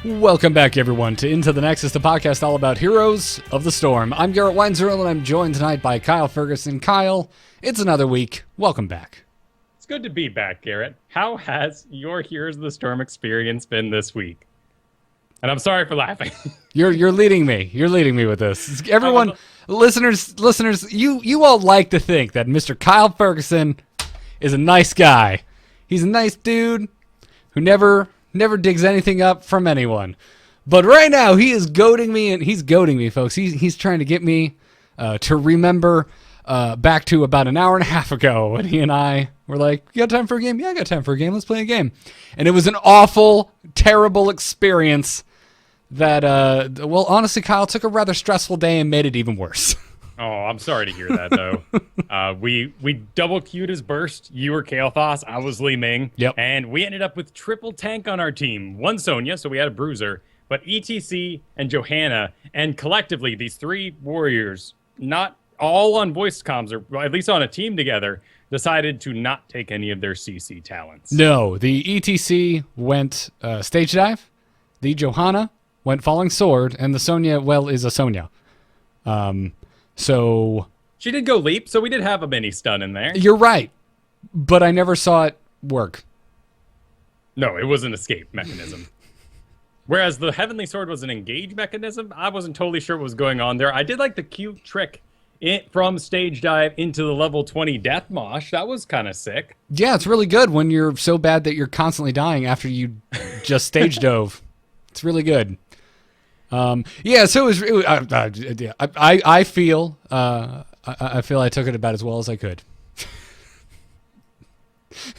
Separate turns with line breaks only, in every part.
Welcome back, everyone, to Into the Nexus, the podcast all about Heroes of the Storm. I'm Garrett Weinzerl, and I'm joined tonight by Kyle Ferguson. Kyle, it's another week. Welcome back.
It's good to be back, Garrett. How has your Heroes of the Storm experience been this week? And I'm sorry for laughing.
You're leading me. You're leading me with this. Everyone, listeners, you all like to think that Mr. Kyle Ferguson is a nice guy. He's a nice dude who never digs anything up from anyone. But right now, he is goading me, and he's goading me, folks. He's trying to get me to remember back to about an hour and a half ago when he and I were like, you got time for a game? Yeah, I got time for a game. Let's play a game. And it was an awful, terrible experience that, well, honestly, Kyle, took a rather stressful day and made it even worse.
Oh, I'm sorry to hear that, though. We double queued his burst. You were Kael'Thas, I was Li Ming.
Yep.
And we ended up with triple tank on our team. One Sonya, so we had a bruiser, but ETC and Johanna, and collectively, these three warriors, not all on voice comms, or at least on a team together, decided to not take any of their CC talents.
No, the ETC went stage dive, the Johanna went falling sword, and the Sonya, well, is a Sonya. So
She did go leap, so we did have a mini stun in there.
you're right, but I never saw it work.
No, it was an escape mechanism. Whereas the Heavenly Sword was an engage mechanism, I wasn't totally sure what was going on there. I did like the cute trick from stage dive into the level 20 death mosh. That was kind of sick.
Yeah, it's really good when you're so bad that you're constantly dying after you just stage dove. It's really good. Yeah, so I feel I took it about as well as I could.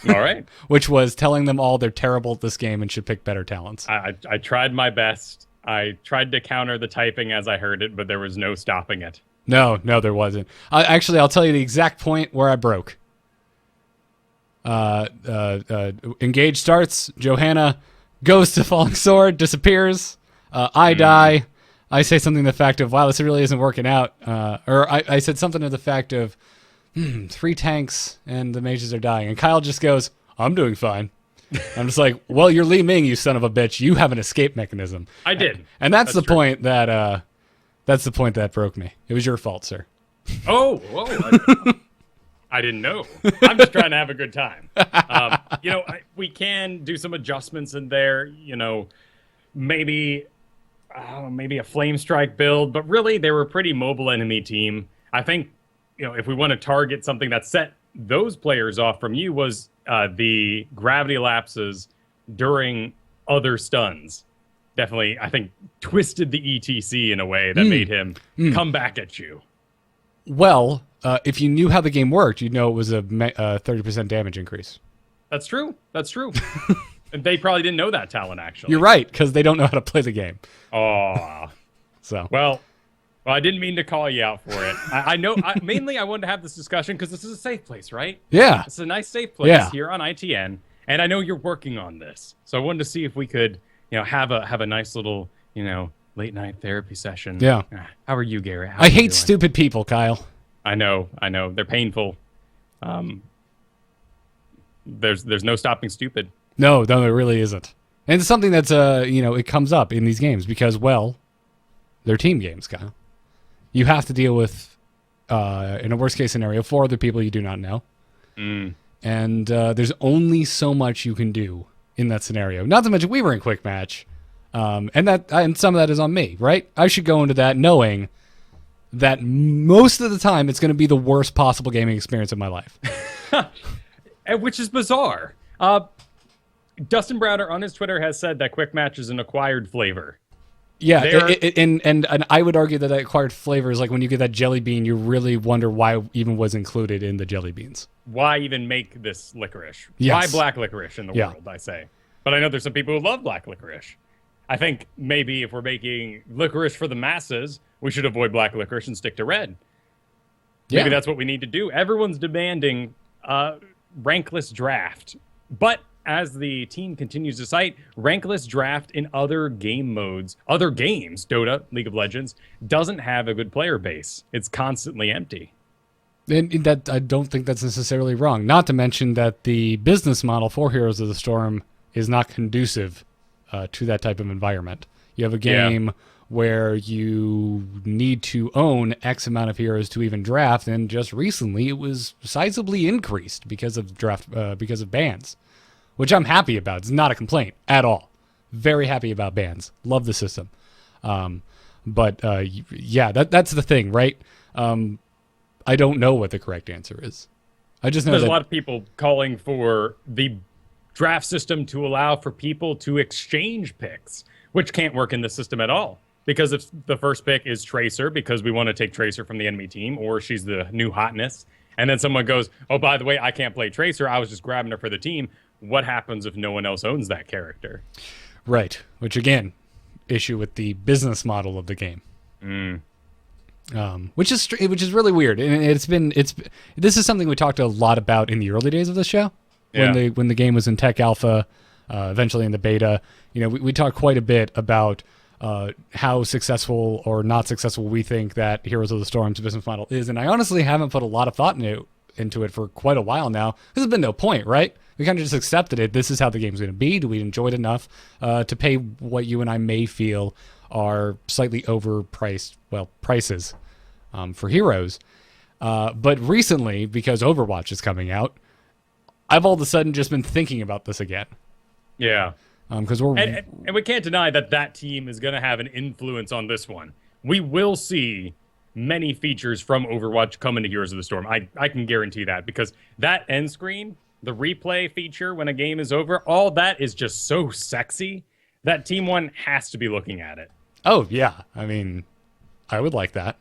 All right.
Which was telling them all they're terrible at this game and should pick better talents.
I tried my best. I tried to counter the typing as I heard it, but there was no stopping it.
No, there wasn't. Actually, I'll tell you the exact point where I broke. Engage starts. Johanna goes to falling sword, disappears. I die. I say something to the fact of, wow, this really isn't working out. Or I said something to the fact of, 3 tanks and the mages are dying. And Kyle just goes, I'm doing fine. I'm just like, well, you're Li Ming, you son of a bitch. You have an escape mechanism.
I did.
And that's the
true.
point that broke me. It was your fault, sir.
Oh, I didn't know. I'm just trying to have a good time. We can do some adjustments in there. Maybe a flame strike build, but really they were a pretty mobile enemy team. I think, if we want to target something that set those players off from you was the gravity lapses during other stuns. Definitely, I think, twisted the ETC in a way that made him come back at you.
Well, if you knew how the game worked, you'd know it was a 30% damage increase.
That's true. And they probably didn't know that talent, actually.
You're right, because they don't know how to play the game.
Oh.
So.
Well, I didn't mean to call you out for it. I know. Mainly, I wanted to have this discussion because this is a safe place, right?
Yeah.
It's a nice safe place here on ITN, and I know you're working on this. So I wanted to see if we could, have a nice little, late night therapy session.
Yeah.
How are you, Garrett?
I hate stupid people, Kyle.
I know. They're painful. There's no stopping stupid.
No, there really isn't. And it's something that's, it comes up in these games because, well, they're team games, Kyle. You have to deal with, in a worst-case scenario, 4 other people you do not know. And there's only so much you can do in that scenario. Not to mention, we were in quick match, and some of that is on me, right? I should go into that knowing that most of the time it's going to be the worst possible gaming experience of my life.
Which is bizarre. Dustin Browder on his Twitter has said that quick match is an acquired flavor.
Yeah, and I would argue that acquired flavor is like when you get that jelly bean, you really wonder why it even was included in the jelly beans.
Why even make this licorice?
Yes.
Why black licorice in the world, I say. But I know there's some people who love black licorice. I think maybe if we're making licorice for the masses, we should avoid black licorice and stick to red. Maybe that's what we need to do. Everyone's demanding rankless draft. But as the team continues to cite, rankless draft in other game modes, other games, Dota, League of Legends, doesn't have a good player base. It's constantly empty.
And that I don't think that's necessarily wrong. Not to mention that the business model for Heroes of the Storm is not conducive to that type of environment. You have a game where you need to own X amount of heroes to even draft, and just recently it was sizably increased because of because of bans, which I'm happy about. It's not a complaint at all. Very happy about bans. Love the system. But that's the thing, right? I don't know what the correct answer is. I just know
there's a lot of people calling for the draft system to allow for people to exchange picks, which can't work in the system at all. Because if the first pick is Tracer, because we want to take Tracer from the enemy team, or she's the new hotness, and then someone goes, oh, by the way, I can't play Tracer, I was just grabbing her for the team. What happens if no one else owns that character?
Right. Which, again, issue with the business model of the game. Which is really weird. And this is something we talked a lot about in the early days of the show. When the game was in tech alpha, eventually in the beta. We talked quite a bit about how successful or not successful we think that Heroes of the Storm's business model is, and I honestly haven't put a lot of thought into it for quite a while now. There's been no point, right? We kind of just accepted it. This is how the game's going to be. Do we enjoy it enough to pay what you and I may feel are slightly overpriced, prices for heroes? But recently, because Overwatch is coming out, I've all of a sudden just been thinking about this again.
Yeah.
Because
and we can't deny that team is going to have an influence on this one. We will see many features from Overwatch come into Heroes of the Storm. I can guarantee that, because that end screen, the replay feature when a game is over, all that is just so sexy that Team 1 has to be looking at it.
Oh, yeah. I mean, I would like that.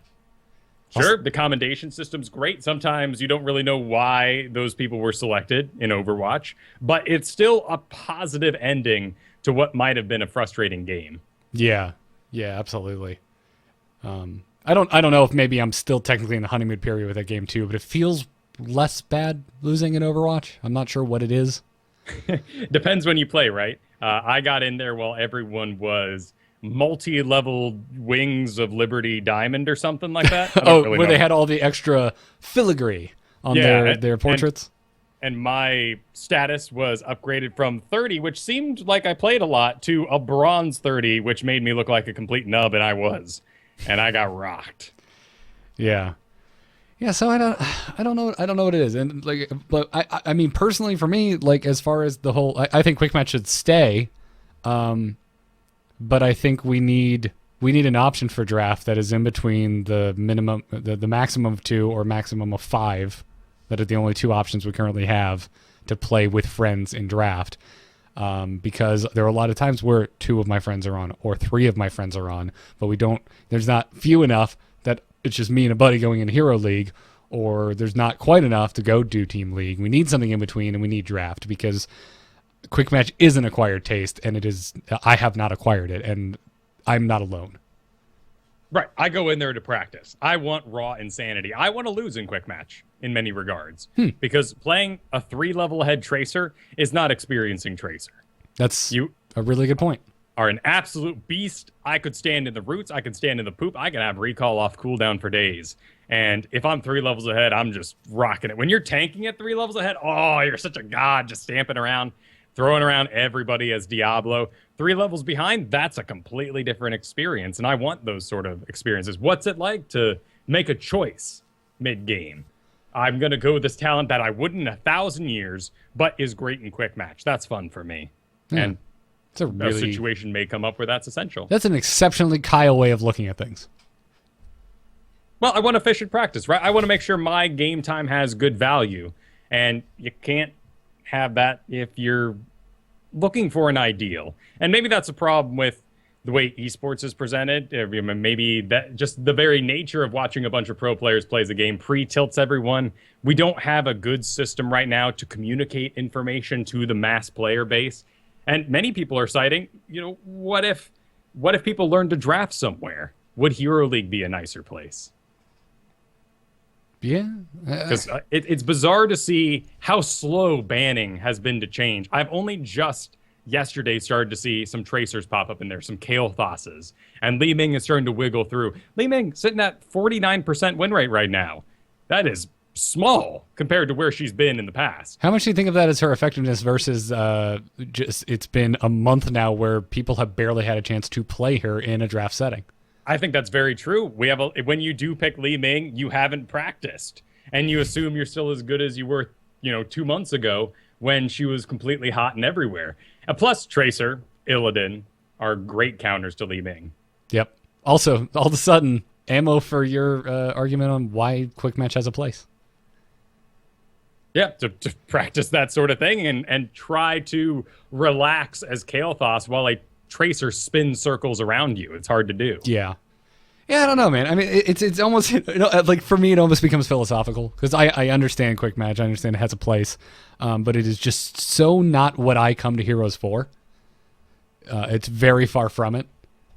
Sure, the commendation system's great. Sometimes you don't really know why those people were selected in Overwatch, but it's still a positive ending to what might have been a frustrating game.
Yeah, absolutely. I don't know if maybe I'm still technically in the honeymoon period with that game too, but it feels less bad losing in Overwatch. I'm not sure what it is.
Depends when you play, right? I got in there while everyone was multi-level Wings of Liberty Diamond or something like that.
Where they had all the extra filigree on their portraits.
And my status was upgraded from 30, which seemed like I played a lot, to a bronze 30, which made me look like a complete nub, and I was. And I got rocked.
Yeah. Yeah, so I don't know what it is. And but I mean, personally for me, as far as the whole, I think quick match should stay. But I think we need an option for draft that is in between the minimum, the maximum of 2 or maximum of 5. That are the only 2 options we currently have to play with friends in draft. Because there are a lot of times where 2 of my friends are on or 3 of my friends are on, but there's not few enough that it's just me and a buddy going in Hero League, or there's not quite enough to go do Team League. We need something in between, and we need draft, because quick match is an acquired taste, and I have not acquired it, and I'm not alone.
Right. I go in there to practice. I want raw insanity. I want to lose in quick match in many regards, because playing a 3-level ahead Tracer is not experiencing Tracer.
That's a really good point.
Are an absolute beast. I could stand in the roots. I could stand in the poop. I can have recall off cooldown for days. And if I'm 3 levels ahead, I'm just rocking it. When you're tanking at 3 levels ahead, oh, you're such a god, just stamping around, throwing around everybody as Diablo. 3 levels behind, that's a completely different experience, and I want those sort of experiences. What's it like to make a choice mid-game? I'm going to go with this talent that I wouldn't in 1,000 years, but is great in quick match. That's fun for me. Yeah. And
it's a
situation may come up where that's essential.
That's an exceptionally Kyle way of looking at things.
Well, I want efficient practice, right? I want to make sure my game time has good value, and you can't have that if you're looking for an ideal. And maybe that's a problem with the way esports is presented. Maybe that just the very nature of watching a bunch of pro players play the game pre-tilts everyone. We don't have a good system right now to communicate information to the mass player base. And many people are citing, what if people learn to draft somewhere? Would Hero League be a nicer place?
Yeah.
Because it's bizarre to see how slow banning has been to change. I've only just yesterday started to see some Tracers pop up in there, some Kael'Thas's, and Li Ming is starting to wiggle through. Li Ming sitting at 49% win rate right now. That is small compared to where she's been in the past.
How much do you think of that as her effectiveness versus just it's been a month now where people have barely had a chance to play her in a draft setting?
I think that's very true. When you do pick Li Ming, you haven't practiced, and you assume you're still as good as you were, 2 months ago when she was completely hot and everywhere. And plus, Tracer, Illidan are great counters to Li Ming.
Yep. Also, all of a sudden, ammo for your argument on why Quick Match has a place.
Yeah, to practice that sort of thing and try to relax as Kael'Thas while a Tracer spins circles around you. It's hard to do.
Yeah. Yeah, I don't know, man. I mean, it's almost, like for me, it almost becomes philosophical because I understand Quick Match. I understand it has a place, but it is just so not what I come to Heroes for. It's very far from it.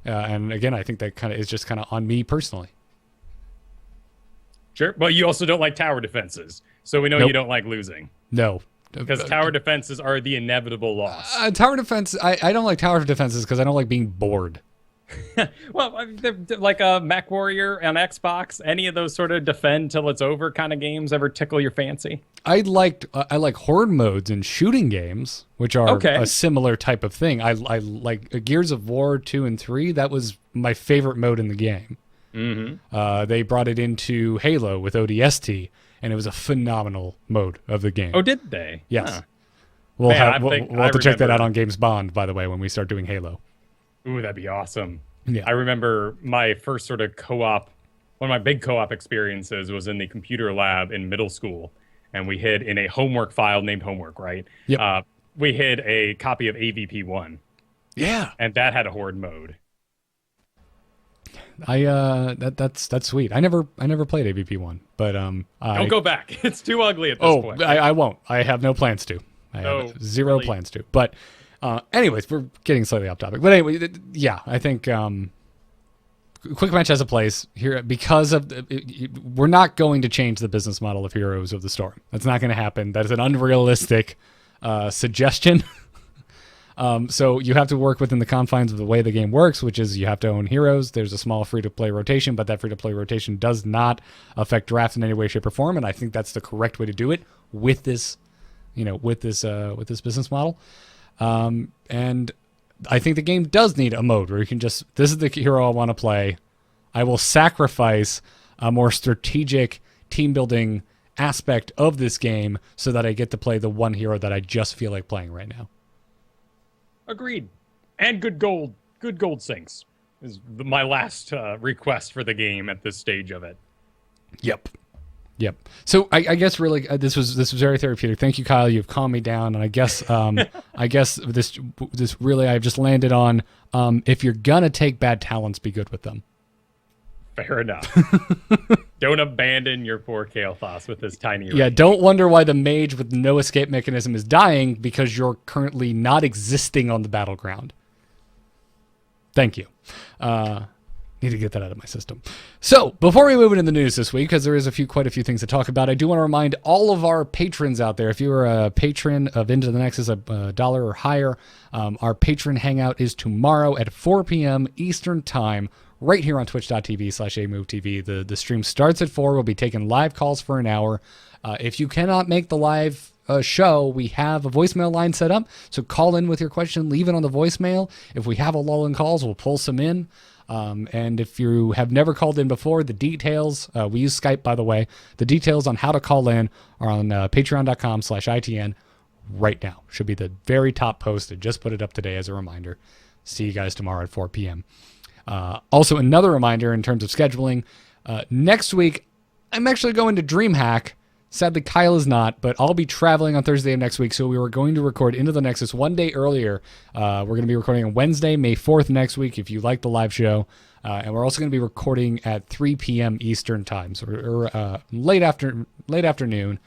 And again, I think that kind of is just kind of on me personally.
Sure. But you also don't like tower defenses. So we know
Nope.
you don't like losing.
No.
Because tower defenses are the inevitable loss.
Tower defense, I don't like tower defenses because I don't like being bored.
Well, they're like a Mech Warrior on Xbox, any of those sort of defend till it's over kind of games ever tickle your fancy?
I like horde modes in shooting games, which are a similar type of thing. I like Gears of War 2 and 3. That was my favorite mode in the game.
Mm-hmm.
They brought it into Halo with ODST, and it was a phenomenal mode of the game.
Oh, did they?
Yes.
Huh.
We'll
Man,
have to check that out on Games Bond, by the way, when we start doing Halo.
Ooh, that'd be awesome.
Yeah.
I remember my first sort of co-op, one of my big co-op experiences was in the computer lab in middle school. And we hid in a homework file named Homework, right?
Yep.
We hid a copy of AVP1.
Yeah.
And that had a horde mode.
That's sweet. I never played AVP1, but
Don't go back. It's too ugly at this point.
I won't. I have no plans to. I have zero
really?
plans to. But anyways, we're getting slightly off topic. But anyway, yeah, I think Quick Match has a place here because of we're not going to change the business model of Heroes of the Storm. That's not going to happen. That is an unrealistic suggestion. So you have to work within the confines of the way the game works, which is you have to own heroes. There's a small free-to-play rotation, but that free-to-play rotation does not affect draft in any way, shape, or form. And I think that's the correct way to do it with this, with this business model. And I think the game does need a mode where you can this is the hero I want to play. I will sacrifice a more strategic team building aspect of this game so that I get to play the one hero that I just feel like playing right now.
Agreed. And good gold sinks is my last request for the game at this stage of it.
Yep. So I guess really this was very therapeutic. Thank you, Kyle. You've calmed me down, and I guess this really I've just landed on. If you're gonna take bad talents, be good with them.
Fair enough. Don't abandon your poor Kael'Thas with this tiny range.
Yeah, don't wonder why the mage with no escape mechanism is dying because you're currently not existing on the battleground. Thank you. Need to get that out of my system. So, before we move into the news this week, because there is quite a few things to talk about, I do want to remind all of our patrons out there, if you are a patron of Into the Nexus, $1 or higher, our patron hangout is tomorrow at 4 p.m. Eastern Time, right here on twitch.tv/AMoveTV. The stream starts at 4. We'll be taking live calls for an hour. If you cannot make the live show, we have a voicemail line set up. So call in with your question, leave it on the voicemail. If we have a lull in calls, we'll pull some in. And if you have never called in before, the details, we use Skype, by the way, the details on how to call in are on patreon.com/ITN right now. Should be the very top post. I just put it up today as a reminder. See you guys tomorrow at 4 p.m. Also, another reminder in terms of scheduling, next week, I'm actually going to DreamHack. Sadly, Kyle is not, but I'll be traveling on Thursday of next week, so we were going to record Into the Nexus one day earlier. We're going to be recording on Wednesday, May 4th next week, if you like the live show. And we're also going to be recording at 3 p.m. Eastern time, so late afternoon.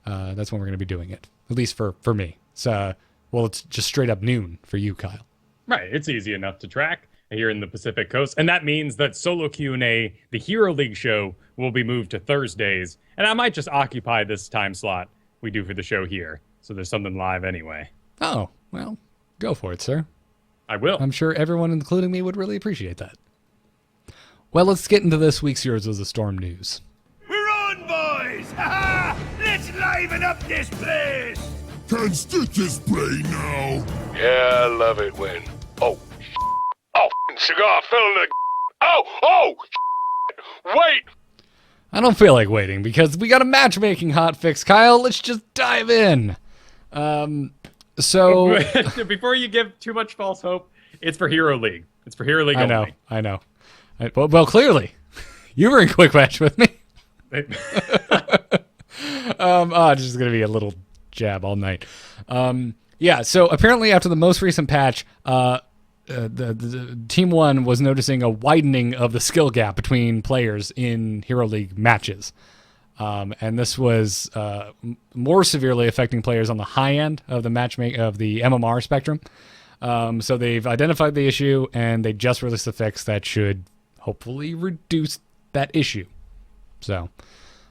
That's when we're going to be doing it, at least for me. So, it's just straight up noon for you, Kyle.
Right, it's easy enough to track here in the Pacific Coast, and that means that Solo Q&A, the Hero League show, will be moved to Thursdays, and I might just occupy this time slot we do for the show here, so there's something live anyway.
Oh, well, go for it, sir.
I will.
I'm sure everyone, including me, would really appreciate that. Well, let's get into this week's Heroes of the Storm news.
We're on, boys! Let's liven up this place!
Can stitches play now?
Yeah, I love it when... Oh, cigar fell in the... Oh, wait!
I don't feel like waiting because we got a matchmaking hotfix, Kyle. Let's just dive in. So
before you give too much false hope, it's for Hero League. It's for Hero League only.
I know. Well, clearly, you were in quick match with me. Just gonna be a little jab all night. Yeah. So apparently, after the most recent patch, the Team 1 was noticing a widening of the skill gap between players in Hero League matches. And this was more severely affecting players on the high end of the MMR spectrum. So they've identified the issue, and they just released a fix that should hopefully reduce that issue. So,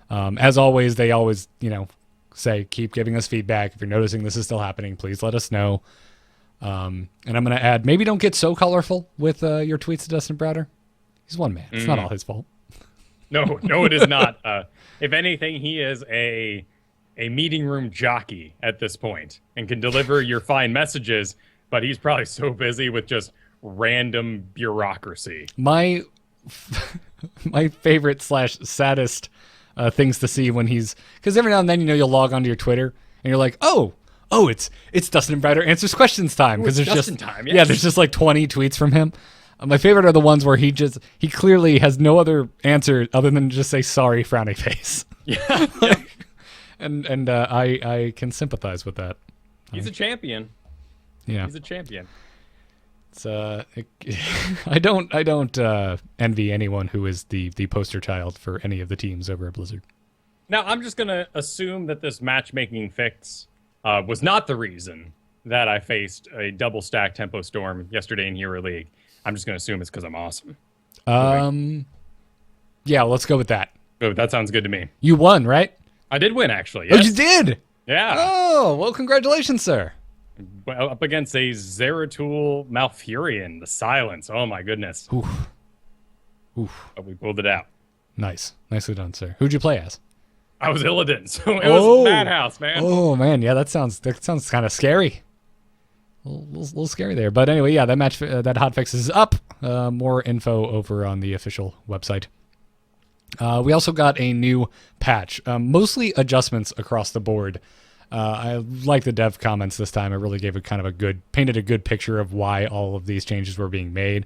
as always, they always, say, keep giving us feedback. If you're noticing this is still happening, please let us know. And I'm going to add, maybe don't get so colorful with your tweets to Dustin Browder. He's one man. It's not all his fault.
No, it is not. If anything, he is a meeting room jockey at this point and can deliver your fine messages, but he's probably so busy with just random bureaucracy. My
favorite / saddest things to see when because every now and then, you'll log onto your Twitter and you're like, oh, it's Dustin Browder answers questions time, because there's
Dustin
just
time,
there's just like 20 tweets from him. My favorite are the ones where he clearly has no other answer other than just say sorry, frowny face.
Yeah.
And I can sympathize with that.
He's a champion.
Yeah,
he's a champion.
It's I don't envy anyone who is the poster child for any of the teams over at Blizzard.
Now I'm just gonna assume that this matchmaking fix was not the reason that I faced a double stack tempo storm yesterday in Hero League. I'm just gonna assume it's because I'm awesome.
Yeah, let's go with that.
Oh, that sounds good to me.
You won, right?
I did win, actually.
Oh,
Yes.
you did?
Yeah.
Oh, well, congratulations, sir.
Well, up against a Zeratul Malfurion, the Silence. Oh my goodness.
Oof.
But we pulled it out.
Nice. Nicely done, sir. Who'd you play as?
I was Illidan, so it was madhouse, man.
Oh, man. Yeah, that sounds kind of scary. A little scary there. But anyway, yeah, that hotfix is up. More info over on the official website. We also got a new patch, mostly adjustments across the board. I like the dev comments this time. It really gave painted a good picture of why all of these changes were being made.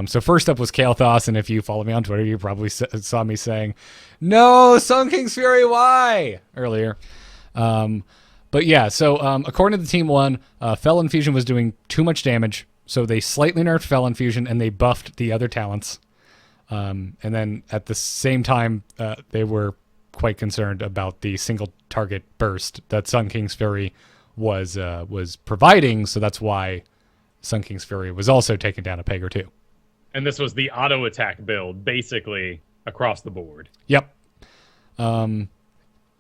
So first up was Kael'Thas, and if you follow me on Twitter, you probably saw me saying, "No, Sun King's Fury, why?" earlier. But yeah, so according to the Team 1, Felon Fusion was doing too much damage, so they slightly nerfed Felon Fusion and they buffed the other talents. And then at the same time, they were quite concerned about the single target burst that Sun King's Fury was providing, so that's why Sun King's Fury was also taken down a peg or two.
And this was the auto attack build, basically across the board.
Yep.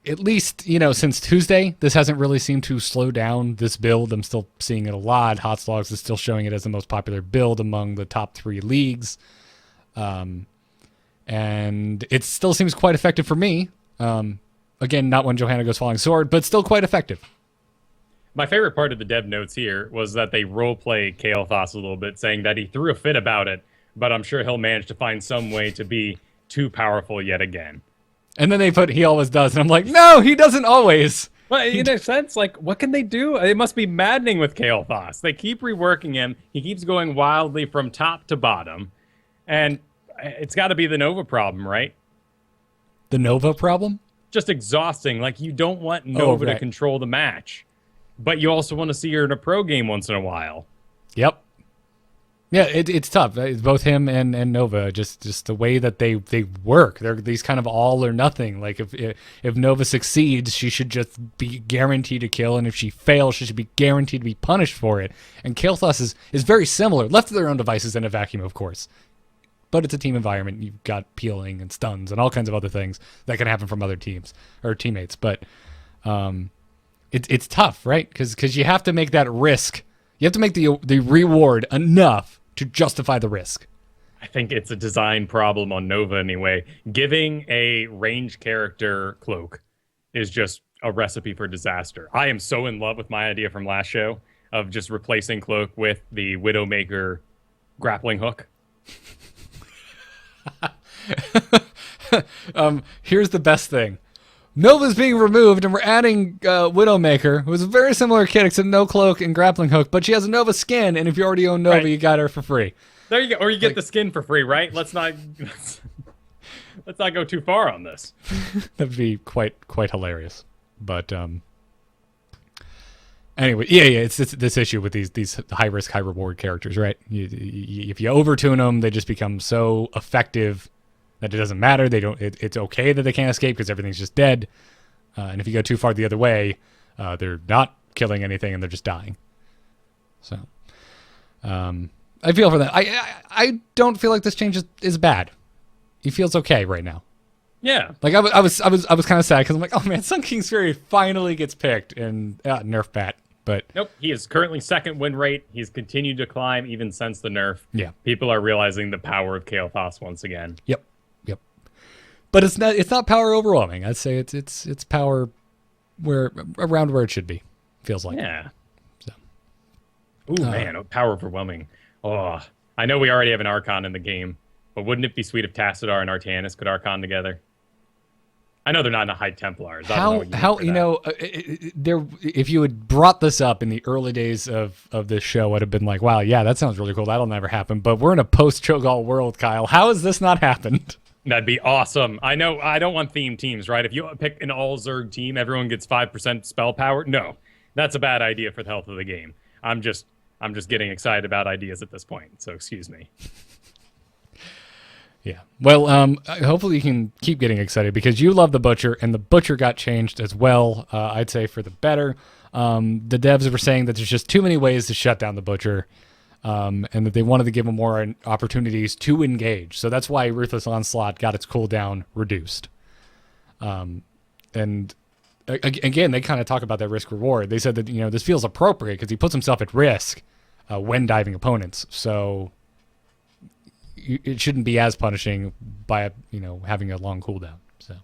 At least, since Tuesday, this hasn't really seemed to slow down this build. I'm still seeing it a lot. Hotslogs is still showing it as the most popular build among the top 3 leagues. And it still seems quite effective for me. Again, not when Johanna goes Falling Sword, but still quite effective.
My favorite part of the dev notes here was that they roleplayed Kael'Thas a little bit, saying that he threw a fit about it, but I'm sure he'll manage to find some way to be too powerful yet again.
And then they put "he always does," and I'm like, no, he doesn't always.
Well, in a sense, what can they do? It must be maddening with Kael'Thas. They keep reworking him. He keeps going wildly from top to bottom, and it's got to be the Nova problem, right?
The Nova problem?
Just exhausting. You don't want Nova to control the match, but you also want to see her in a pro game once in a while.
Yep. Yeah, it's tough. It's both him and Nova, just the way that they work. They're these kind of all or nothing. If Nova succeeds, she should just be guaranteed to kill, and if she fails, she should be guaranteed to be punished for it. And Kael'Thas is very similar, left to their own devices in a vacuum, of course. But it's a team environment. You've got peeling and stuns and all kinds of other things that can happen from other teams or teammates. But it's tough, right? Because you have to make that risk. You have to make the reward enough to justify the risk.
I think it's a design problem on Nova anyway. Giving a ranged character cloak is just a recipe for disaster. I am so in love with my idea from last show of just replacing Cloak with the Widowmaker grappling hook.
Here's the best thing. Nova's being removed, and we're adding Widowmaker, who's a very similar kid, except no cloak and grappling hook, but she has a Nova skin, and if you already own Nova,
Right.
you got her for free.
There you go. Or you get the skin for free, right? Let's not go too far on this.
That'd be quite hilarious. But anyway, yeah, it's this issue with these high risk, high reward characters, right? If you overtune them, they just become so effective that it doesn't matter. They don't. It's okay that they can't escape because everything's just dead. And if you go too far the other way, they're not killing anything and they're just dying. So, I feel for that. I don't feel like this change is bad. He feels okay right now.
Yeah.
Like I was kind of sad because I'm like, oh man, Sun King's Fury finally gets picked and nerf bat. But
Nope. He is currently second win rate. He's continued to climb even since the nerf.
yeah,
People are realizing the power of Kael'Thas once again.
yep. But it's not power overwhelming. I'd say it's power around where it should be. Feels like.
Yeah.
So.
Ooh, man, power overwhelming. Oh, I know we already have an Archon in the game, but wouldn't it be sweet if Tassadar and Artanis could Archon together? I know they're not in the High Templars. I don't know
How
what
you know there? If you had brought this up in the early days of this show, I'd have been like, wow, yeah, that sounds really cool. That'll never happen. But we're in a post Cho'Gall world, Kyle. How has this not happened?
That'd be awesome. I know I don't want themed teams, right? If you pick an all Zerg team, everyone gets 5% spell power. No, that's a bad idea for the health of the game. I'm just getting excited about ideas at this point. So excuse me.
Yeah. Well, hopefully you can keep getting excited because you love the Butcher, and the Butcher got changed as well. I'd say for the better. The devs were saying that there's just too many ways to shut down the Butcher. And that they wanted to give him more opportunities to engage. So that's why Ruthless Onslaught got its cooldown reduced. And again, they kind of talk about that risk reward. They said that, this feels appropriate because he puts himself at risk when diving opponents. So it shouldn't be as punishing by, having a long cooldown. So.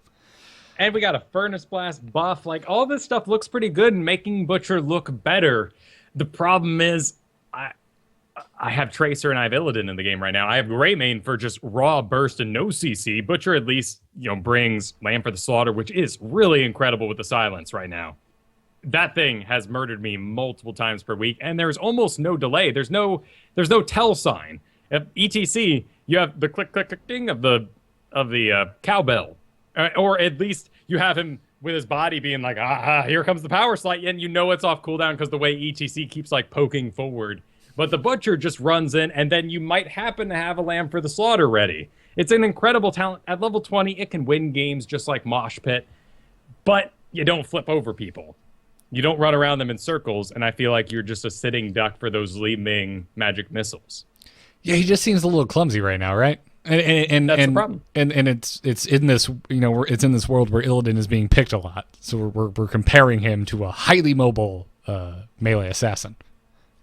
And we got a Furnace Blast buff. Like, all this stuff looks pretty good and making Butcher look better. The problem is, I have Tracer and I have Illidan in the game right now. I have Greymane for just raw burst and no CC. Butcher at least, brings Lamb for the Slaughter, which is really incredible with the silence right now. That thing has murdered me multiple times per week, and there's almost no delay. There's no tell sign. At ETC, you have the click click click ding of the cowbell, or at least you have him with his body being like, here comes the power slide, and it's off cooldown because the way ETC keeps like poking forward. But the Butcher just runs in, and then you might happen to have a Lamb for the Slaughter ready. It's an incredible talent. At level 20, it can win games just like Mosh Pit, but you don't flip over people. You don't run around them in circles, and I feel like you're just a sitting duck for those Li Ming magic missiles.
Yeah, he just seems a little clumsy right now, right? And
That's the problem.
And it's in this, it's in this world where Illidan is being picked a lot. So we're comparing him to a highly mobile melee assassin.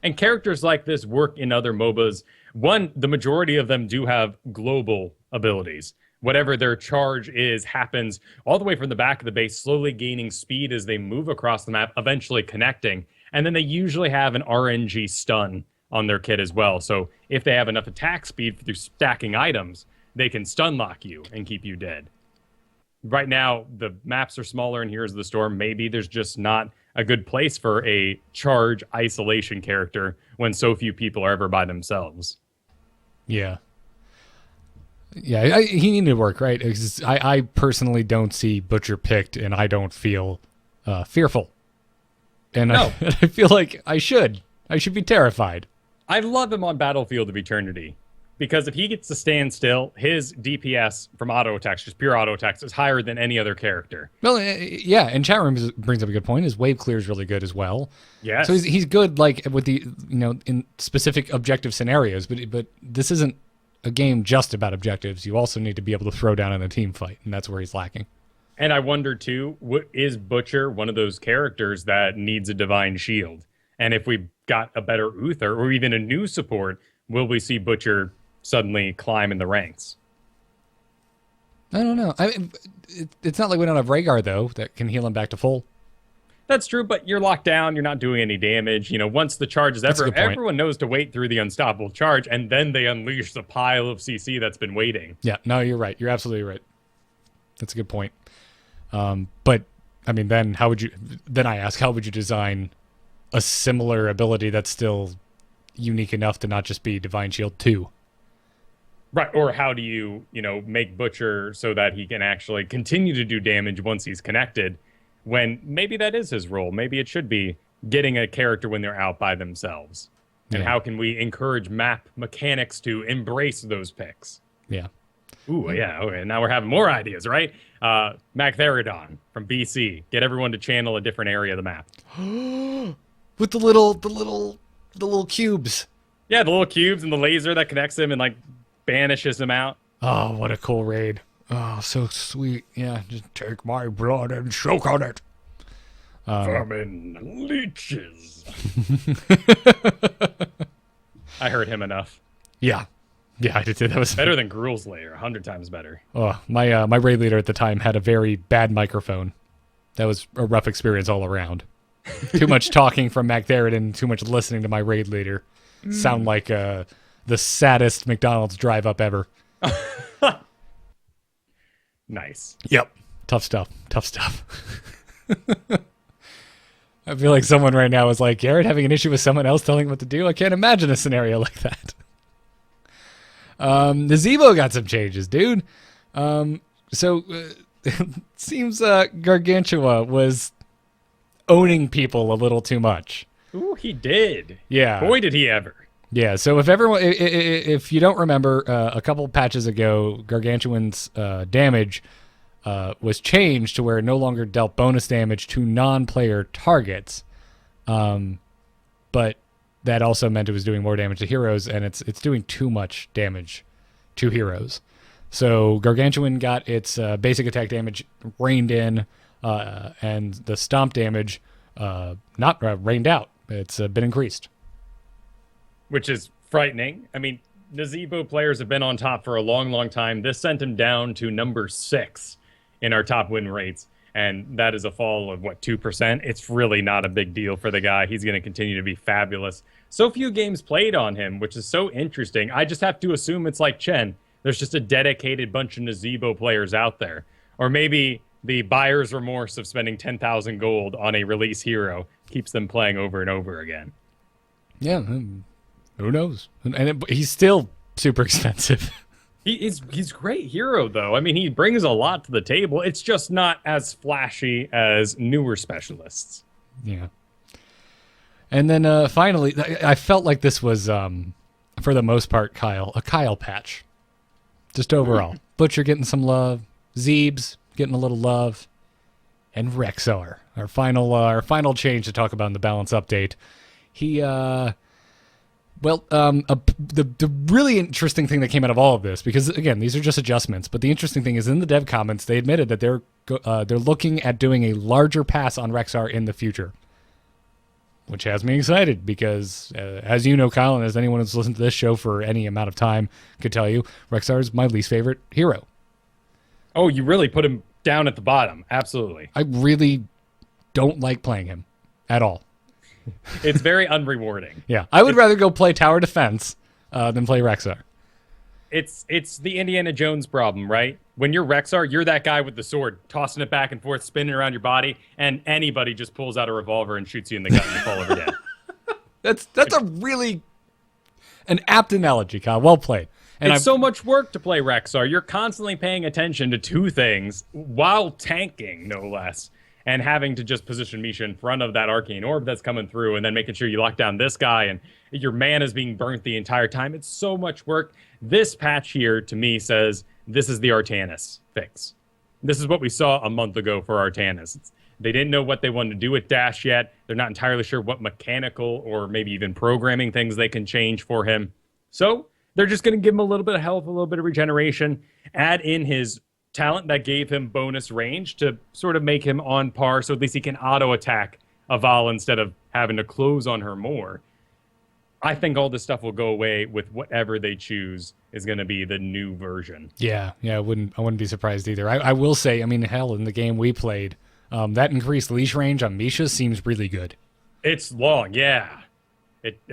And characters like this work in other MOBAs. One, the majority of them do have global abilities. Whatever their charge is happens all the way from the back of the base, slowly gaining speed as they move across the map, eventually connecting. And then they usually have an RNG stun on their kit as well. So if they have enough attack speed through stacking items, they can stun lock you and keep you dead. Right now, the maps are smaller in Heroes of the Storm. Maybe there's just not a good place for a charge isolation character when so few people are ever by themselves.
Yeah. Yeah, he needed to work, right? I personally don't see Butcher picked, and I don't feel fearful. And
No.
I feel like I should. I should be terrified.
I love him on Battlefield of Eternity, because if he gets to stand still, his DPS from auto attacks, just pure auto attacks, is higher than any other character.
Well, yeah, and chat room brings up a good point. His wave clear is really good as well.
Yes.
So he's good, like with the in specific objective scenarios. But this isn't a game just about objectives. You also need to be able to throw down in a team fight, and that's where he's lacking.
And I wonder too, is Butcher one of those characters that needs a divine shield? And if we got a better Uther or even a new support, will we see Butcher suddenly climb in the ranks?
I don't know. I mean, it's not like we don't have Rhaegar, though, that can heal him back to full.
That's true, but you're locked down. You're not doing any damage. You know, once the charge is everyone knows to wait through the unstoppable charge, and then they unleash the pile of CC that's been waiting.
Yeah, no, you're right. You're absolutely right. That's a good point. But I mean, then how would you? Then I ask, how would you design a similar ability that's still unique enough to not just be Divine Shield 2?
Right, or how do you, make Butcher so that he can actually continue to do damage once he's connected, when maybe that is his role. Maybe it should be getting a character when they're out by themselves. And how can we encourage map mechanics to embrace those picks?
Yeah.
Ooh, yeah. Okay, now we're having more ideas, right? Magtheridon from BC. Get everyone to channel a different area of the map.
With the little cubes.
Yeah, the little cubes and the laser that connects them and banishes them out.
Oh, what a cool raid. Oh, so sweet. Yeah, just take my blood and choke on it.
Vermin leeches. I heard him enough.
Yeah. Yeah, I did say that was
better than Gruul's lair, 100 times better.
Oh, my raid leader at the time had a very bad microphone. That was a rough experience all around. Too much talking from Magtheridon, too much listening to my raid leader. Sound like the saddest McDonald's drive up ever.
Nice.
Yep. Tough stuff. I feel like someone right now is like, Garrett having an issue with someone else telling him what to do? I can't imagine a scenario like that. The Zebo got some changes, dude. It seems Gargantua was owning people a little too much.
Ooh, he did.
Yeah.
Boy, did he ever.
Yeah, so if you don't remember, a couple patches ago, Gargantuan's damage was changed to where it no longer dealt bonus damage to non-player targets, but that also meant it was doing more damage to heroes, and it's doing too much damage to heroes. So Gargantuan got its basic attack damage reined in, and the stomp damage not reined out. It's been increased.
Which is frightening. I mean, Nazebo players have been on top for a long, long time. This sent him down to number 6 in our top win rates. And that is a fall of, 2%? It's really not a big deal for the guy. He's going to continue to be fabulous. So few games played on him, which is so interesting. I just have to assume it's like Chen. There's just a dedicated bunch of Nazebo players out there. Or maybe the buyer's remorse of spending 10,000 gold on a release hero keeps them playing over and over again.
Yeah, who knows? And he's still super expensive.
He's great hero, though. I mean, he brings a lot to the table. It's just not as flashy as newer specialists.
Yeah. And then finally, I felt like this was, for the most part, a Kyle patch. Just overall. Butcher getting some love. Zeebs getting a little love. And Rexar, our final change to talk about in the balance update. He, the really interesting thing that came out of all of this, because again, these are just adjustments, but the interesting thing is in the dev comments, they admitted that they're looking at doing a larger pass on Rexar in the future, which has me excited because, as you know, Kyle, and as anyone who's listened to this show for any amount of time could tell you, Rexar is my least favorite hero.
Oh, you really put him down at the bottom. Absolutely.
I really don't like playing him at all.
It's very unrewarding.
Yeah, I would rather go play tower defense than play Rexar.
It's the Indiana Jones problem, right? When you're Rexar, you're that guy with the sword, tossing it back and forth, spinning around your body, and anybody just pulls out a revolver and shoots you in the gut and you fall over dead.
That's a really an apt analogy, Kyle. Well played. And
it's so much work to play Rexar. You're constantly paying attention to two things while tanking, no less, and having to just position Misha in front of that arcane orb that's coming through and then making sure you lock down this guy and your mana is being burnt the entire time. It's so much work. This patch here, to me, says this is the Artanis fix. This is what we saw a month ago for Artanis. They didn't know what they wanted to do with Dash yet. They're not entirely sure what mechanical or maybe even programming things they can change for him. So they're just going to give him a little bit of health, a little bit of regeneration, add in his talent that gave him bonus range to sort of make him on par so at least he can auto-attack Aval instead of having to close on her more. I think all this stuff will go away with whatever they choose is going to be the new version.
Yeah, I wouldn't be surprised either. I will say, I mean, hell, in the game we played, that increased leash range on Misha seems really good.
It's long, yeah.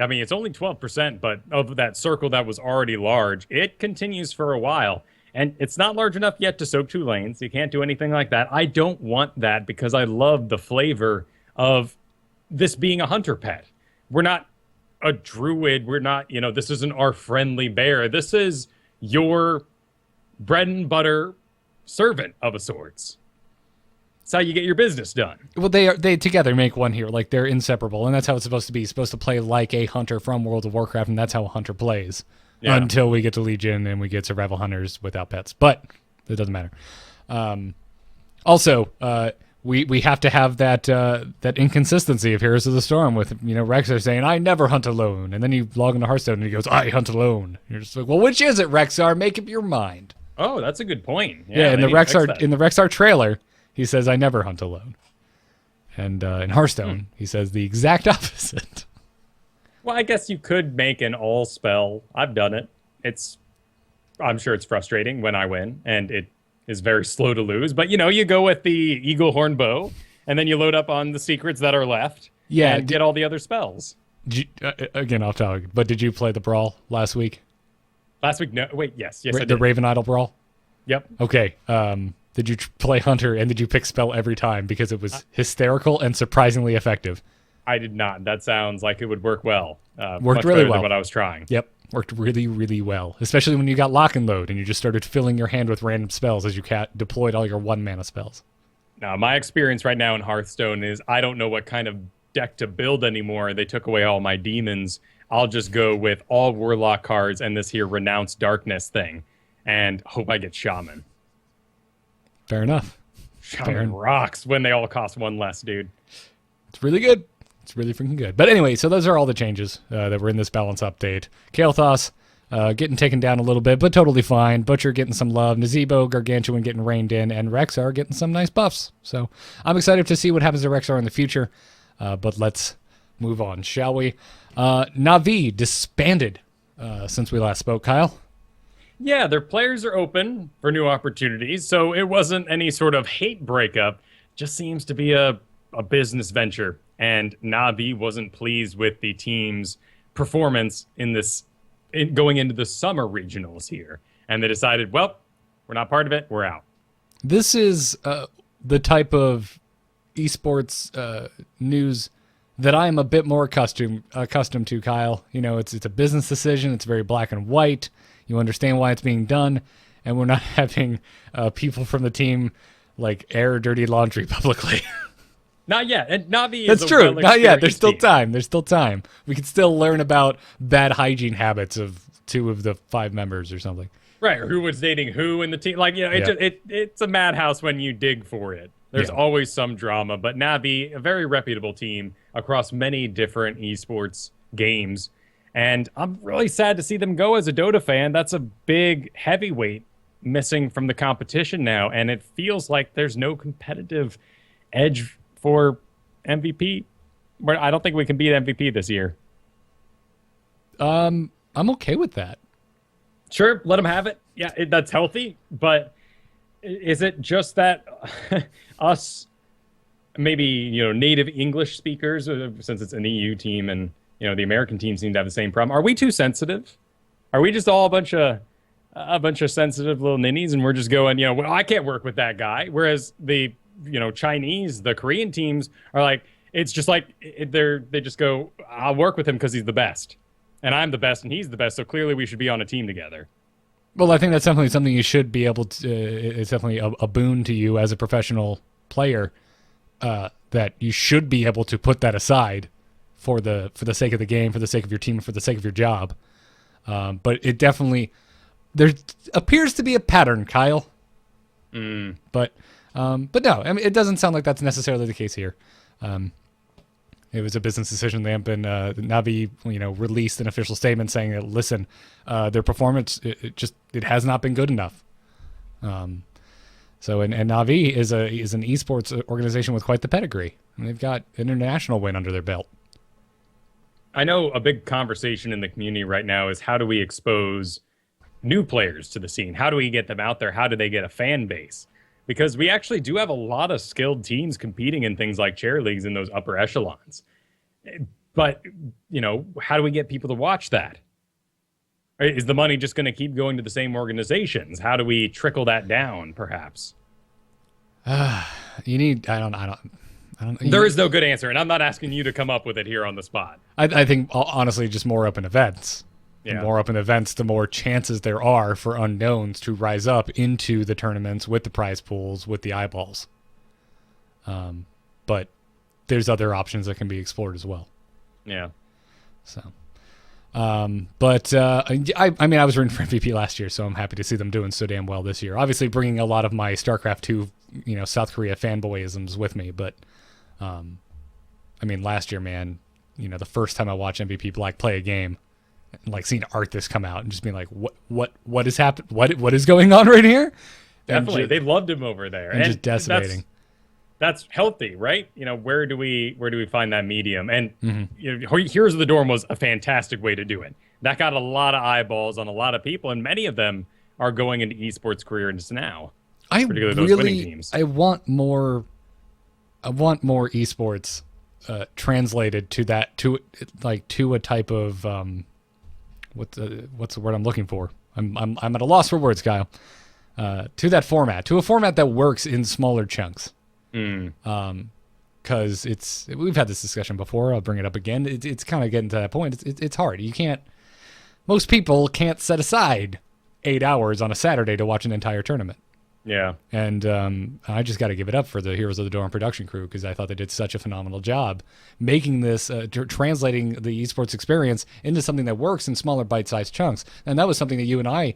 I mean, it's only 12%, but of that circle that was already large, it continues for a while. And it's not large enough yet to soak 2 lanes. You can't do anything like that. I don't want that because I love the flavor of this being a hunter pet. We're not a druid. We're not, this isn't our friendly bear. This is your bread and butter servant of a sorts. It's how you get your business done.
Well, they together make one here. Like, they're inseparable, and that's how it's supposed to be. You're supposed to play like a hunter from World of Warcraft, and that's how a hunter plays. Yeah. Until we get to Legion and we get survival hunters without pets. But it doesn't matter. Also, we have to have that inconsistency of Heroes of the Storm with, Rexar saying, I never hunt alone. And then you log into Hearthstone and he goes, I hunt alone. You're just like, well, which is it, Rexar? Make up your mind.
Oh, that's a good point.
Yeah, in the Rexar trailer, he says, I never hunt alone. And in Hearthstone, he says the exact opposite.
Well, I guess you could make an all spell. I've done it. I'm sure it's frustrating when I win, and it is very slow to lose. But, you go with the Eagle Horn Bow, and then you load up on the secrets that are left and get all the other spells.
Again, off topic, but did you play the Brawl last week?
Last week? No. Wait, yes, I did.
The Raven Idol Brawl?
Yep.
Okay. Did you play Hunter, and did you pick spell every time? Because it was hysterical and surprisingly effective.
I did not. That sounds like it would work well.
Worked really well.
Than what I was trying.
Yep. Worked really, really well. Especially when you got lock and load and you just started filling your hand with random spells as you deployed all your 1-mana spells.
Now, my experience right now in Hearthstone is I don't know what kind of deck to build anymore. They took away all my demons. I'll just go with all Warlock cards and this here Renounce Darkness thing and hope I get Shaman.
Fair enough.
Shaman rocks when they all cost 1 less, dude.
It's really good. It's really freaking good. But anyway, so those are all the changes that were in this balance update. Kael'Thas getting taken down a little bit, but totally fine. Butcher getting some love. Nazebo, Gargantuan getting reined in, and Rexar getting some nice buffs. So I'm excited to see what happens to Rexar in the future. But let's move on, shall we? Na'Vi disbanded since we last spoke, Kyle.
Yeah, their players are open for new opportunities, so it wasn't any sort of hate breakup. Just seems to be a business venture. And Na'Vi wasn't pleased with the team's performance going into the summer regionals here. And they decided, well, we're not part of it. We're out.
This is the type of esports news that I am a bit more accustomed to, Kyle. It's a business decision. It's very black and white. You understand why it's being done. And we're not having people from the team air dirty laundry publicly.
Not yet. And Na'Vi
That's
is
true. Not yet. There's still
team.
time. There's still time. We can still learn about bad hygiene habits of 2 of the 5 members or something.
Right. Or who was dating who in the team. It's a madhouse when you dig for it. There's always some drama. But Na'Vi, a very reputable team across many different esports games. And I'm really sad to see them go as a Dota fan. That's a big heavyweight missing from the competition now. And it feels like there's no competitive edge for MVP. I don't think we can beat MVP this year.
I'm okay with that.
Sure, let them have it. Yeah, that's healthy. But is it just that us, maybe native English speakers, since it's an EU team, and the American team seem to have the same problem? Are we too sensitive? Are we just all a bunch of sensitive little ninnies, and we're just going, well, I can't work with that guy, whereas the Chinese, the Korean teams are like, it's just like they just go, I'll work with him because he's the best, and I'm the best, and he's the best. So clearly, we should be on a team together.
Well, I think that's definitely something you should be able to. It's definitely a boon to you as a professional player that you should be able to put that aside for the sake of the game, for the sake of your team, for the sake of your job. But it definitely there appears to be a pattern, Kyle. But no, I mean, it doesn't sound like that's necessarily the case here. It was a business decision. They have been Na'Vi, released an official statement saying that, listen, their performance it has not been good enough. So Na'Vi is an esports organization with quite the pedigree, and they've got an international win under their belt.
I know a big conversation in the community right now is how do we expose new players to the scene? How do we get them out there? How do they get a fan base? Because we actually do have a lot of skilled teams competing in things like chair leagues in those upper echelons. But, how do we get people to watch that? Is the money just going to keep going to the same organizations? How do we trickle that down, perhaps?
You need, I don't.
There is no good answer, and I'm not asking you to come up with it here on the spot.
I think, honestly, just more open events.
Yeah.
The more open events, the more chances there are for unknowns to rise up into the tournaments with the prize pools, with the eyeballs. But there's other options that can be explored as well.
Yeah.
So, I mean, I was rooting for MVP last year, so I'm happy to see them doing so damn well this year. Obviously, bringing a lot of my StarCraft 2, South Korea fanboyisms with me, but, I mean, last year, man, the first time I watched MVP Black play a game, like seeing Arthas come out and just being like, what is happening? What is going on right here?
Definitely, they loved him over there,
and just decimating.
That's healthy, right? Where do we find that medium? And Heroes of the Dorm was a fantastic way to do it. That got a lot of eyeballs on a lot of people, and many of them are going into esports careers now. Particularly those winning teams.
I want more esports translated to that to a type of what's the word I'm looking for? I'm at a loss for words, Kyle. To that format, to a format that works in smaller chunks. Because we've had this discussion before. I'll bring it up again. It's kind of getting to that point. It's hard. Most people can't set aside 8 hours on a Saturday to watch an entire tournament.
Yeah.
And I just got to give it up for the Heroes of the Dorm production crew because I thought they did such a phenomenal job making this, translating the esports experience into something that works in smaller bite-sized chunks. And that was something that you and I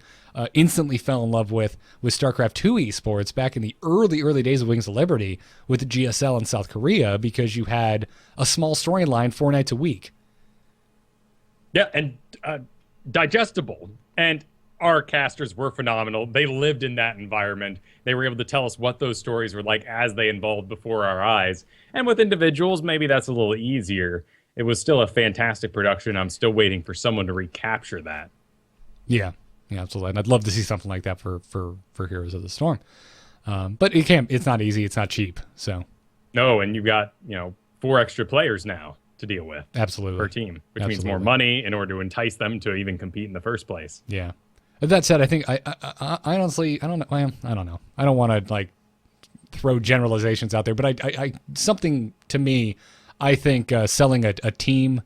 instantly fell in love with StarCraft 2 esports back in the early days of Wings of Liberty with GSL in South Korea because you had a small storyline 4 nights a week.
Yeah, and digestible. And our casters were phenomenal. They lived in that environment. They were able to tell us what those stories were like as they evolved before our eyes. And with individuals, maybe that's a little easier. It was still a fantastic production. I'm still waiting for someone to recapture that.
Yeah, absolutely. And I'd love to see something like that for Heroes of the Storm. But it's not easy. It's not cheap. So
no, and you've got 4 extra players now to deal with.
Absolutely.
Per team, which means more money in order to entice them to even compete in the first place.
Yeah. That said, I think I honestly I don't know. I don't know. I don't want to throw generalizations out there, but I something to me, I think selling a team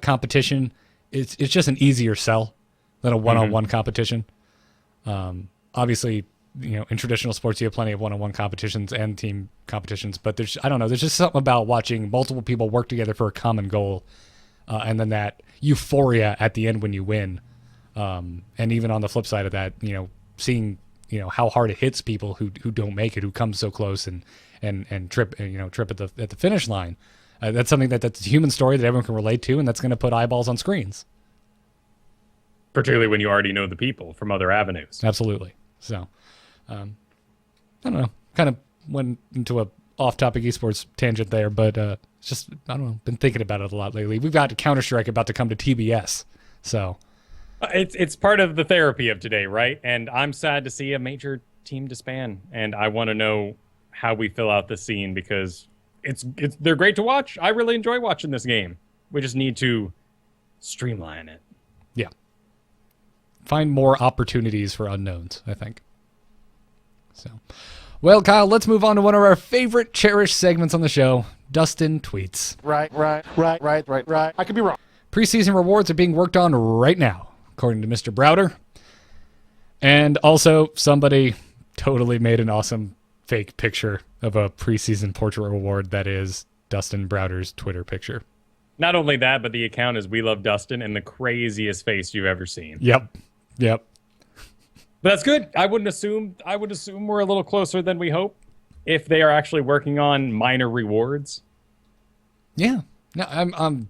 competition it's just an easier sell than a one-on-one competition. Obviously, in traditional sports you have plenty of one-on-one competitions and team competitions, but there's just something about watching multiple people work together for a common goal, and then that euphoria at the end when you win. And even on the flip side of that, seeing, how hard it hits people who don't make it, who come so close and trip at the finish line. That's something that's a human story that everyone can relate to, and that's going to put eyeballs on screens.
Particularly when you already know the people from other avenues.
Absolutely. So, I don't know, kind of went into a off-topic esports tangent there, but it's just, I don't know, been thinking about it a lot lately. We've got Counter-Strike about to come to TBS, so...
It's part of the therapy of today, right? And I'm sad to see a major team disband, and I want to know how we fill out the scene because they're great to watch. I really enjoy watching this game. We just need to streamline it.
Yeah. Find more opportunities for unknowns, I think. So, well, Kyle, let's move on to one of our favorite cherished segments on the show, Dustin Tweets.
Right. I could be wrong.
Preseason rewards are being worked on right now, according to Mr. Browder. And also, somebody totally made an awesome fake picture of a preseason portrait reward that is Dustin Browder's Twitter picture.
Not only that, but the account is We Love Dustin and the craziest face you've ever seen.
Yep.
But that's good. I would assume we're a little closer than we hope if they are actually working on minor rewards.
Yeah. No,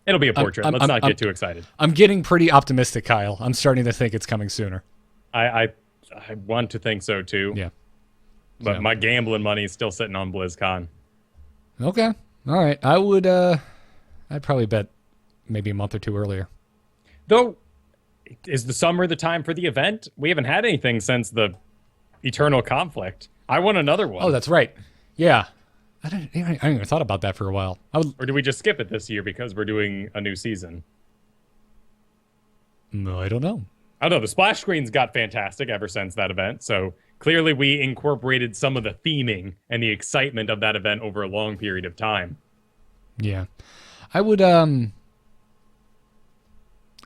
It'll be a portrait. Let's not get too excited.
I'm getting pretty optimistic, Kyle. I'm starting to think it's coming sooner.
I want to think so too.
Yeah.
But my gambling money is still sitting on BlizzCon.
Okay. All right. I would I'd probably bet maybe a month or two earlier.
Though, is the summer the time for the event? We haven't had anything since the Eternal Conflict. I want another one.
Oh, that's right. Yeah. I didn't even thought about that for a while.
Or do we just skip it this year because we're doing a new season?
No, I don't know.
I don't know. The splash screens got fantastic ever since that event. So clearly we incorporated some of the theming and the excitement of that event over a long period of time.
Yeah. I would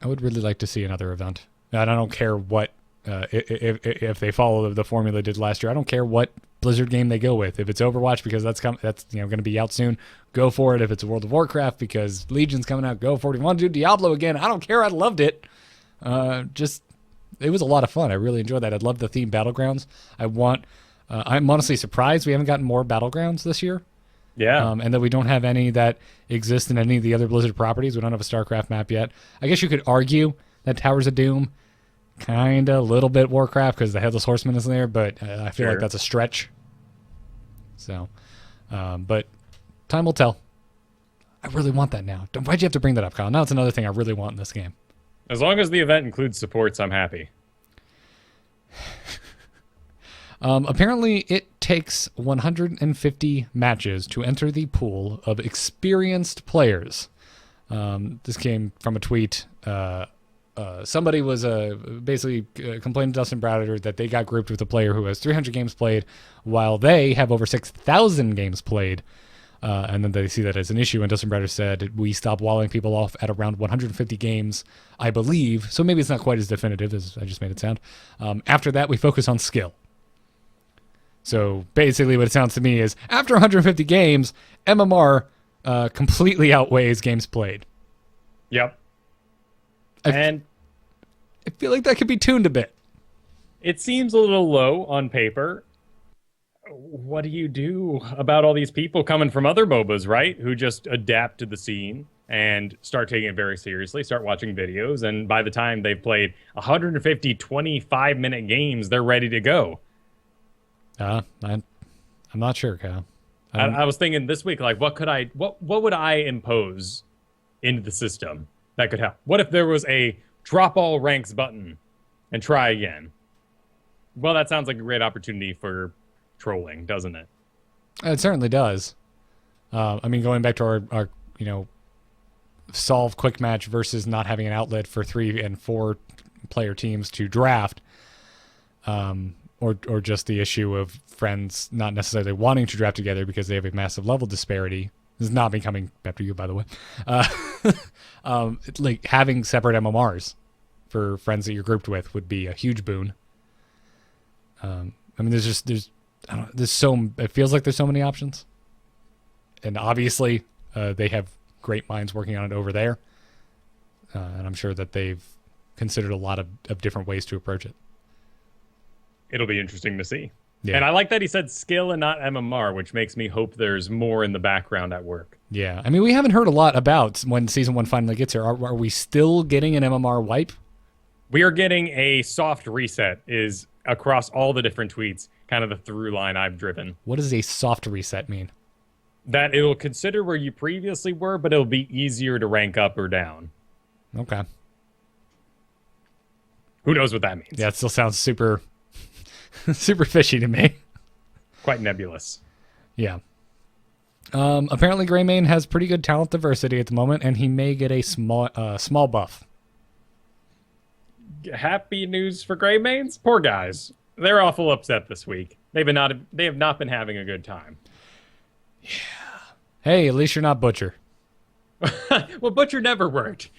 really like to see another event. And I don't care what if they follow the formula they did last year. I don't care what Blizzard game they go with. If it's Overwatch because that's going to be out soon, go for it. If it's World of Warcraft because Legion's coming out, go for it. If you want to do Diablo again, I don't care. I loved it. It was a lot of fun. I really enjoyed that. I love the theme Battlegrounds. I'm honestly surprised we haven't gotten more Battlegrounds this year.
Yeah.
And that we don't have any that exist in any of the other Blizzard properties. We don't have a StarCraft map yet. I guess you could argue that Towers of Doom, kind of a little bit Warcraft because the Headless Horseman is there, but I feel like that's a stretch. So, but time will tell. I really want that now. Why'd you have to bring that up, Kyle? Now it's another thing I really want in this game.
As long as the event includes supports, I'm happy.
Apparently, it takes 150 matches to enter the pool of experienced players. This came from a tweet. Somebody was basically complaining to Dustin Browder that they got grouped with a player who has 300 games played, while they have over 6,000 games played. And then they see that as an issue. And Dustin Browder said, we stop walling people off at around 150 games, I believe. So maybe it's not quite as definitive as I just made it sound. After that, we focus on skill. So basically what it sounds to me is after 150 games, MMR completely outweighs games played.
Yep. I
feel like that could be tuned a bit.
It seems a little low on paper. What do you do about all these people coming from other MOBAs, right? Who just adapt to the scene and start taking it very seriously, start watching videos, and by the time they've played 150 25-minute games, they're ready to go.
I'm not sure, Kyle.
I was thinking this week, like, what would I impose into the system that could help? What if there was a drop all ranks button and try again? Well, that sounds like a great opportunity for trolling, doesn't it?
It certainly does. Going back to our solve quick match versus not having an outlet for 3 and 4 player teams to draft, or just the issue of friends not necessarily wanting to draft together because they have a massive level disparity. This is not me coming after you, by the way. Like having separate MMRs for friends that you're grouped with would be a huge boon. It feels like there's so many options. And obviously, they have great minds working on it over there. And I'm sure that they've considered a lot of different ways to approach it.
It'll be interesting to see.
Yeah.
And I like that he said skill and not MMR, which makes me hope there's more in the background at work.
Yeah. I mean, we haven't heard a lot about when Season 1 finally gets here. Are we still getting an MMR wipe?
We are getting a soft reset is across all the different tweets, kind of the through line I've driven.
What does a soft reset mean?
That it'll consider where you previously were, but it'll be easier to rank up or down.
Okay.
Who knows what that means?
Yeah, it still sounds super super fishy to me.
Quite nebulous.
Yeah. Apparently Greymane has pretty good talent diversity at the moment, and he may get a small buff.
Happy news for Greymanes? Poor guys. They're awful upset this week. They have not been having a good time.
Yeah. Hey, at least you're not Butcher.
Well, Butcher never worked.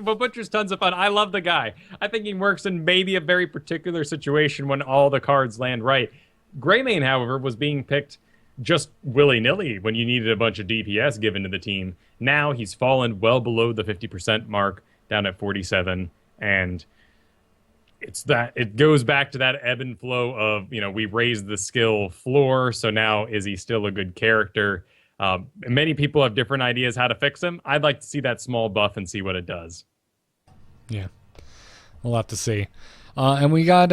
Butcher's tons of fun. I love the guy. I think he works in maybe a very particular situation when all the cards land right. Greymane, however, was being picked just willy-nilly when you needed a bunch of DPS given to the team. Now he's fallen well below the 50% mark, down at 47, and it goes back to that ebb and flow of, we raised the skill floor, so now is he still a good character? Many people have different ideas how to fix him. I'd like to see that small buff and see what it does.
Yeah, we'll have to see. And we got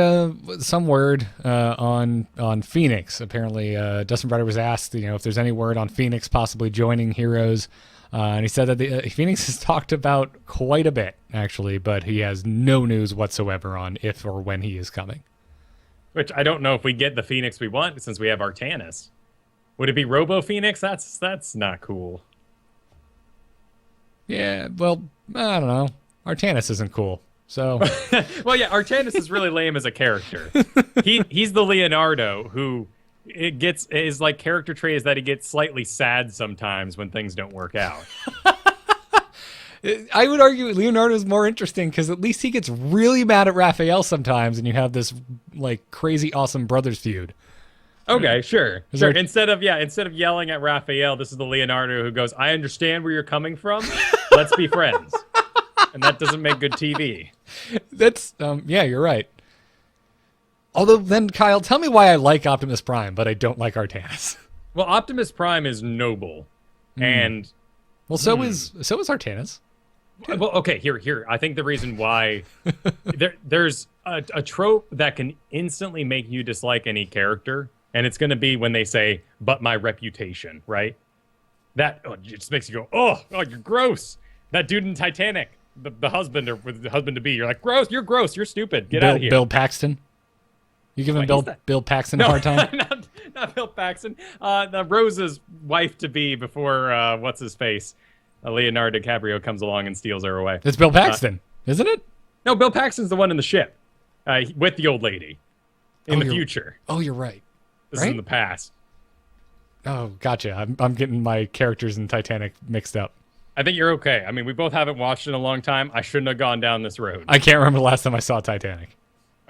some word on Phoenix. Apparently, Dustin Browder was asked, if there's any word on Phoenix possibly joining Heroes. And he said that the Phoenix has talked about quite a bit, actually, but he has no news whatsoever on if or when he is coming.
Which I don't know if we get the Phoenix we want since we have Artanis. Would it be Robo Phoenix? That's not cool.
Yeah, well, I don't know. Artanis isn't cool, so...
Well, yeah, Artanis is really lame as a character. He's the Leonardo who his like character trait is that he gets slightly sad sometimes when things don't work out.
I would argue Leonardo's more interesting because at least he gets really mad at Raphael sometimes, and you have this like crazy awesome brothers feud.
Okay, sure.
There...
Instead of yelling at Raphael, this is the Leonardo who goes, "I understand where you're coming from. Let's be friends." And that doesn't make good TV.
That's yeah, you're right. Although then, Kyle, tell me why I like Optimus Prime, but I don't like Artanis.
Well, Optimus Prime is noble, and
well, so is Artanis.
Well, okay, here. I think the reason why there's a trope that can instantly make you dislike any character, and it's going to be when they say, "But my reputation," right? That it just makes you go, "Oh, you're gross." That dude in Titanic, the husband or with the husband to be, you're like, "Gross, you're stupid. Get out of here."
Bill Paxton. You giving Bill Paxton a hard time?
not Bill Paxton. The Rose's wife to be before what's his face. Leonardo DiCaprio comes along and steals her away.
It's Bill Paxton, isn't it?
No, Bill Paxton's the one in the ship with the old lady in the future.
Oh, you're right.
This is in the past.
Oh, gotcha. I'm getting my characters in Titanic mixed up.
I think you're okay. I mean, we both haven't watched it in a long time. I shouldn't have gone down this road.
I can't remember the last time I saw Titanic.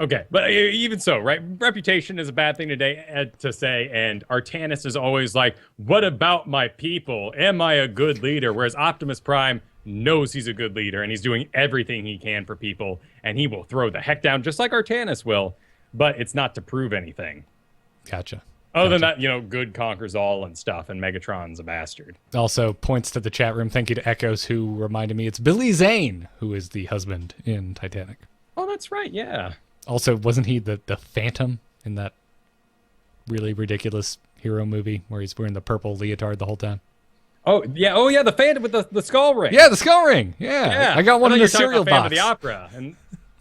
Okay, but even so, right? Reputation is a bad thing to say, and Artanis is always like, "What about my people? Am I a good leader?" Whereas Optimus Prime knows he's a good leader, and he's doing everything he can for people, and he will throw the heck down, just like Artanis will, but it's not to prove anything.
Gotcha.
Other than that, good conquers all and stuff, and Megatron's a bastard.
Also, points to the chat room. Thank you to Echoes, who reminded me it's Billy Zane who is the husband in Titanic.
Oh, that's right, yeah. Also,
wasn't he the Phantom in that really ridiculous hero movie where he's wearing the purple leotard the whole time?
Oh yeah, the Phantom with the skull ring.
Yeah, the skull ring. Yeah. I got one in the cereal box.
Of the opera. And...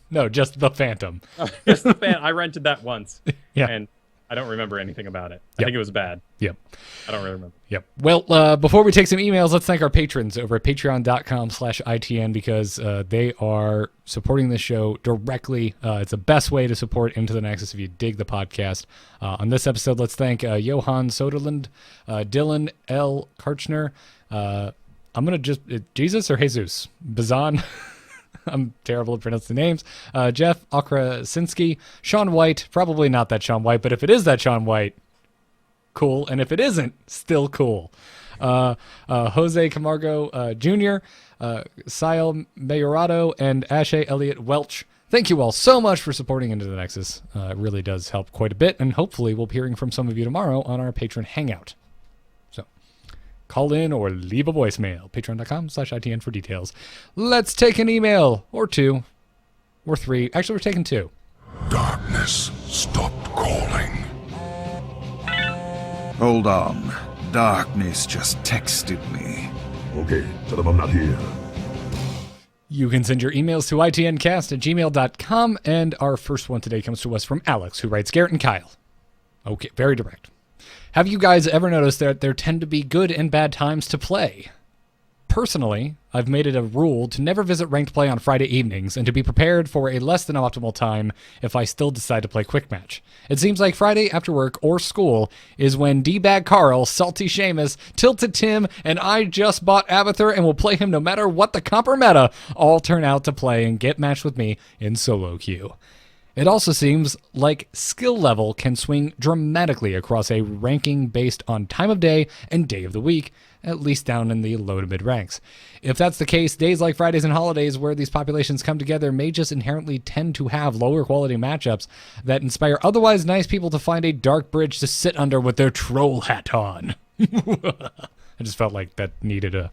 No, just the Phantom.
Just the Phantom. I rented that once.
Yeah.
And I don't remember anything about it. I think it was bad.
Yep.
I don't really remember.
Yep. Well, before we take some emails, let's thank our patrons over at patreon.com/ITN because they are supporting this show directly. It's the best way to support Into the Nexus if you dig the podcast. On this episode, let's thank Johan Soderlund, Dylan L. Karchner. I'm going to just... Jesus or Jesus? Bazan? I'm terrible at pronouncing the names. Jeff Okrasinski, Sean White, probably not that Sean White, but if it is that Sean White, cool. And if it isn't, still cool. Jose Camargo Jr., Sile Mayorado, and Ashe Elliott Welch. Thank you all so much for supporting Into the Nexus. It really does help quite a bit, and hopefully we'll be hearing from some of you tomorrow on our patron hangout. So call in or leave a voicemail. Patreon.com/ITN for details. Let's take an email or two or three. Actually, we're taking two.
Darkness stopped calling.
Hold on. Darkness just texted me.
Okay, tell them I'm not here.
You can send your emails to itncast@gmail.com, and our first one today comes to us from Alex, who writes, Garrett and Kyle. Okay, very direct. Have you guys ever noticed that there tend to be good and bad times to play? Personally, I've made it a rule to never visit ranked play on Friday evenings and to be prepared for a less than optimal time if I still decide to play quick match. It seems like Friday after work or school is when D-Bag Carl, Salty Seamus, Tilted Tim, and I just bought Abathur and will play him no matter what the comp or meta all turn out to play and get matched with me in solo queue. It also seems like skill level can swing dramatically across a ranking based on time of day and day of the week, at least down in the low to mid ranks. If that's the case, days like Fridays and holidays where these populations come together may just inherently tend to have lower quality matchups that inspire otherwise nice people to find a dark bridge to sit under with their troll hat on. I just felt like that needed a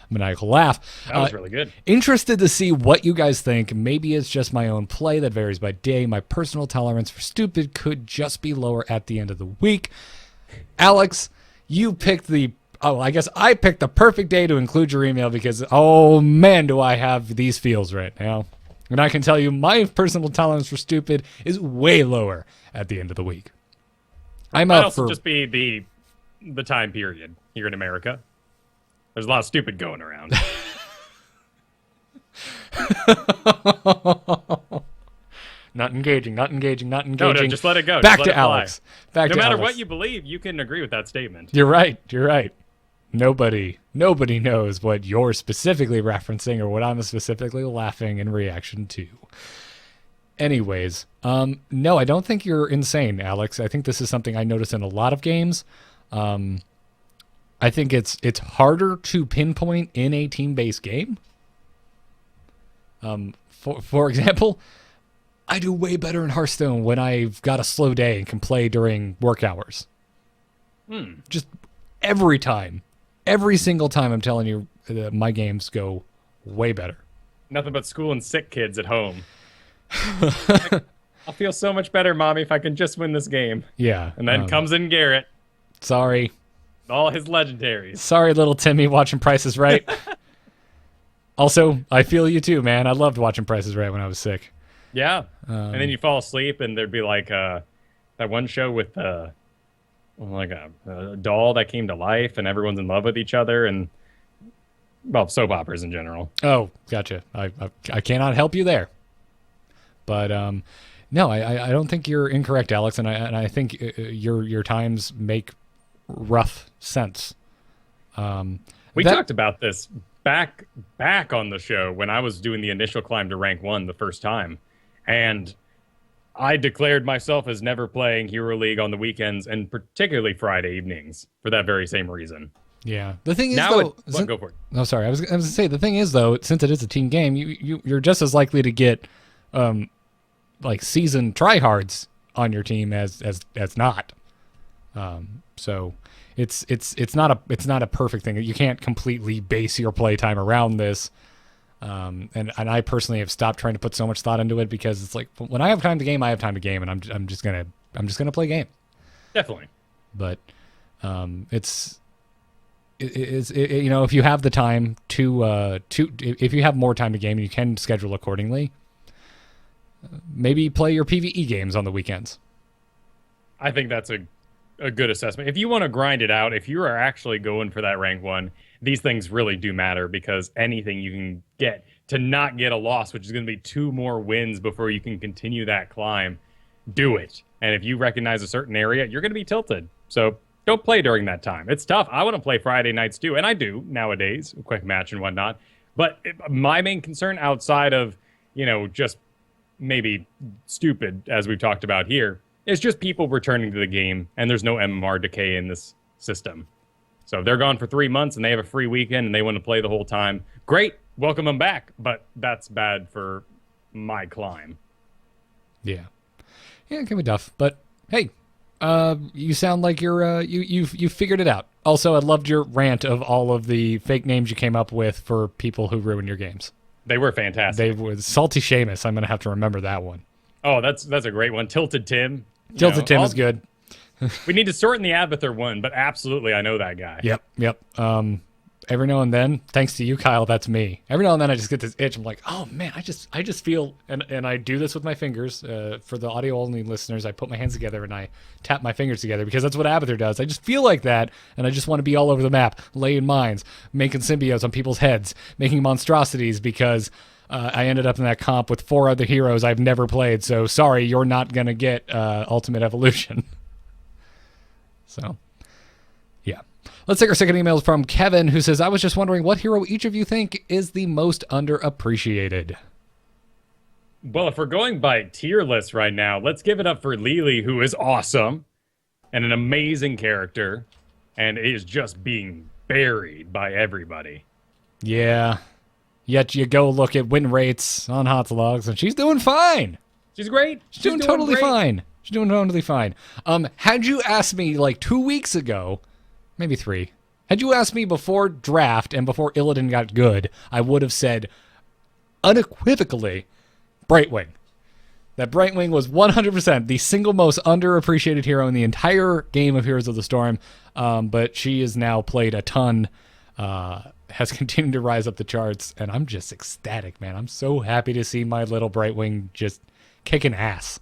maniacal laugh.
That was really good.
Interested to see what you guys think. Maybe it's just my own play that varies by day. My personal tolerance for stupid could just be lower at the end of the week. Alex, you picked the Oh, I guess I picked the perfect day to include your email because, oh man, do I have these feels right now. And I can tell you my personal tolerance for stupid is way lower at the end of the week. I'm
Might
up
also
for...
just be the time period here in America. There's a lot of stupid going around.
Not engaging.
No, just let it go.
Back
Just let
to
it fly.
Alex. Back
No
to
matter
Alex.
what you believe, you can agree with that statement.
You're right. Nobody knows what you're specifically referencing or what I'm specifically laughing in reaction to. Anyways, no, I don't think you're insane, Alex. I think this is something I notice in a lot of games. I think it's harder to pinpoint in a team-based game. For example, I do way better in Hearthstone when I've got a slow day and can play during work hours. Just every time. Every single time, I'm telling you, my games go way better.
Nothing but school and sick kids at home. I'll feel so much better, Mommy, if I can just win this game.
Yeah.
And then comes in Garrett.
Sorry.
All his legendaries.
Sorry, little Timmy watching Price is Right. Also, I feel you too, man. I loved watching Price is Right when I was sick.
Yeah. And then you fall asleep, and there'd be like that one show with like a doll that came to life, and everyone's in love with each other, and well, soap operas in general.
Oh, gotcha. I cannot help you there. But no, I don't think you're incorrect, Alex, and I think your times make rough sense.
We talked about this back on the show when I was doing the initial climb to rank 1 the first time, and I declared myself as never playing Hero League on the weekends and particularly Friday evenings for that very same reason.
Yeah. The thing is,
Now
though,
go for it.
No, sorry. I was going to say, the thing is, though, since it is a team game, you're just as likely to get like seasoned tryhards on your team as not. So it's not a perfect thing. You can't completely base your playtime around this. And I personally have stopped trying to put so much thought into it because it's like when I have time to game, I have time to game, and I'm just gonna play game.
Definitely.
But it's you know, if you have the time to if you have more time to game, you can schedule accordingly. Maybe play your PvE games on the weekends.
I think that's a good assessment. If you want to grind it out, if you are actually going for that rank 1, these things really do matter because anything you can get to not get a loss, which is going to be 2 more wins before you can continue that climb, do it. And if you recognize a certain area, you're going to be tilted. So don't play during that time. It's tough. I want to play Friday nights too, and I do nowadays, a quick match and whatnot. But my main concern outside of, you know, just maybe stupid, as we've talked about here, is just people returning to the game, and there's no MMR decay in this system. So if they're gone for 3 months and they have a free weekend and they want to play the whole time, great, welcome them back. But that's bad for my climb.
Yeah, it can be tough. But hey, you sound like you figured it out. Also, I loved your rant of all of the fake names you came up with for people who ruin your games.
They were fantastic.
They were Salty Seamus. I'm gonna have to remember that one.
Oh, that's a great one. Tilted Tim.
Tilted Tim is good.
We need to sort in the Abathur one, but absolutely, I know that guy.
Yep. Every now and then, thanks to you, Kyle, that's me. Every now and then I just get this itch. I'm like, oh man, I just feel, and I do this with my fingers. For the audio only listeners, I put my hands together and I tap my fingers together because that's what Abathur does. I just feel like that, and I just want to be all over the map, laying mines, making symbiotes on people's heads, making monstrosities because I ended up in that comp with 4 other heroes I've never played. So sorry, you're not gonna get Ultimate Evolution. So, yeah. Let's take our second email from Kevin, who says, I was just wondering what hero each of you think is the most underappreciated.
Well, if we're going by tier list right now, let's give it up for Lily, who is awesome and an amazing character and is just being buried by everybody.
Yeah. Yet you go look at win rates on Hot Logs, and she's doing fine.
She's great.
She's doing totally fine. She's doing totally fine. Had you asked me like 2 weeks ago, maybe 3, had you asked me before draft and before Illidan got good, I would have said unequivocally Brightwing. that Brightwing was 100% the single most underappreciated hero in the entire game of Heroes of the Storm, but she is now played a ton, has continued to rise up the charts, and I'm just ecstatic, man. I'm so happy to see my little Brightwing just kicking ass.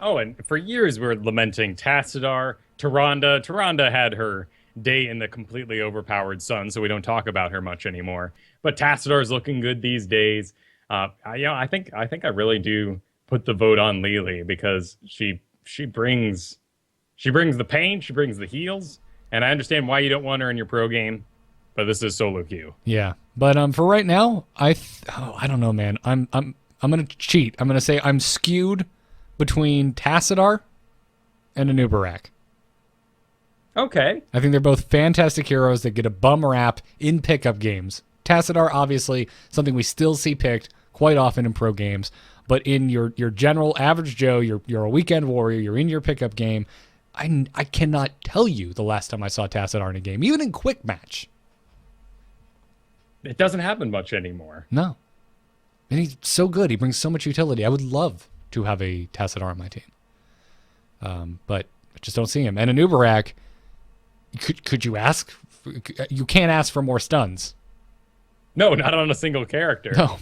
Oh, and for years we were lamenting Tassadar, Tyrande. Tyrande had her day in the completely overpowered sun, so we don't talk about her much anymore. But Tassadar's looking good these days. I think I really do put the vote on Lily because she brings the pain, she brings the heals, and I understand why you don't want her in your pro game, but this is solo queue.
Yeah, but for right now, I don't know, man. I'm gonna cheat. I'm gonna say I'm skewed between Tassadar and Anubarak.
Okay.
I think they're both fantastic heroes that get a bum rap in pickup games. Tassadar, obviously, something we still see picked quite often in pro games, but in your general average Joe, you're a weekend warrior, you're in your pickup game. I cannot tell you the last time I saw Tassadar in a game, even in quick match.
It doesn't happen much anymore.
No. And he's so good. He brings so much utility. I would love to have a Tassadar on my team. But I just don't see him. And Anubarak, could you ask? You can't ask for more stuns.
No, not on a single character.
No.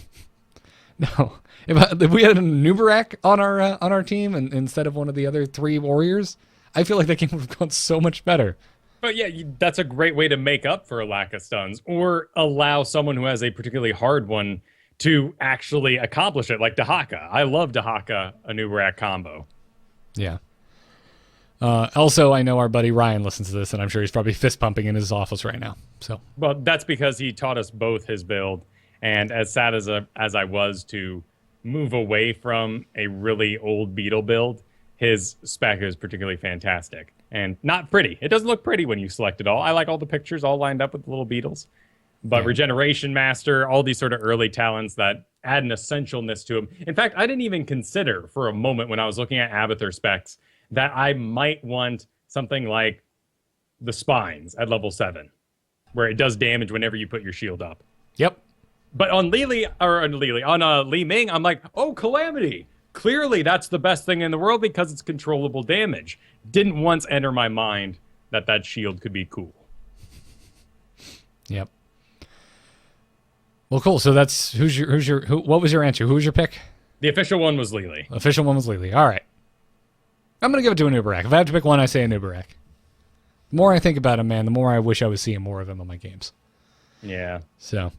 If we had an Anubarak on our team instead of one of the other three warriors, I feel like that game would have gone so much better.
But yeah, that's a great way to make up for a lack of stuns or allow someone who has a particularly hard one to actually accomplish it, like Dahaka. I love Dahaka Anubarak combo.
Yeah. Also, I know our buddy Ryan listens to this, and I'm sure he's probably fist pumping in his office right now. So,
well, that's because he taught us both his build, and as sad as I was to move away from a really old Beetle build, his spec is particularly fantastic and not pretty. It doesn't look pretty when you select it all. I like all the pictures all lined up with the little beetles. But Regeneration Master, all these sort of early talents that add an essentialness to them. In fact, I didn't even consider for a moment when I was looking at Abathur specs that I might want something like the Spines at level 7, where it does damage whenever you put your shield up.
Yep.
But on Li Ming, I'm like, oh, Calamity. Clearly, that's the best thing in the world because it's controllable damage. Didn't once enter my mind that shield could be cool.
Yep. Well, cool. So that's what was your answer? Who was your pick?
The official one was Lily.
Official one was Lily. All right. I'm going to give it to Anubarak. If I have to pick one, I say Anubarak. The more I think about him, man, the more I wish I was seeing more of him on my games.
Yeah.
So,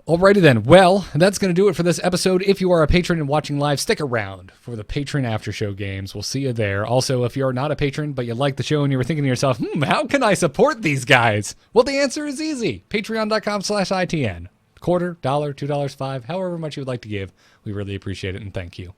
alrighty then. Well, that's going to do it for this episode. If you are a patron and watching live, stick around for the patron after show games. We'll see you there. Also, if you're not a patron, but you like the show and you were thinking to yourself, how can I support these guys? Well, the answer is easy. Patreon.com/ITN. $0.25, $1, $2, $5, however much you would like to give. We really appreciate it and thank you.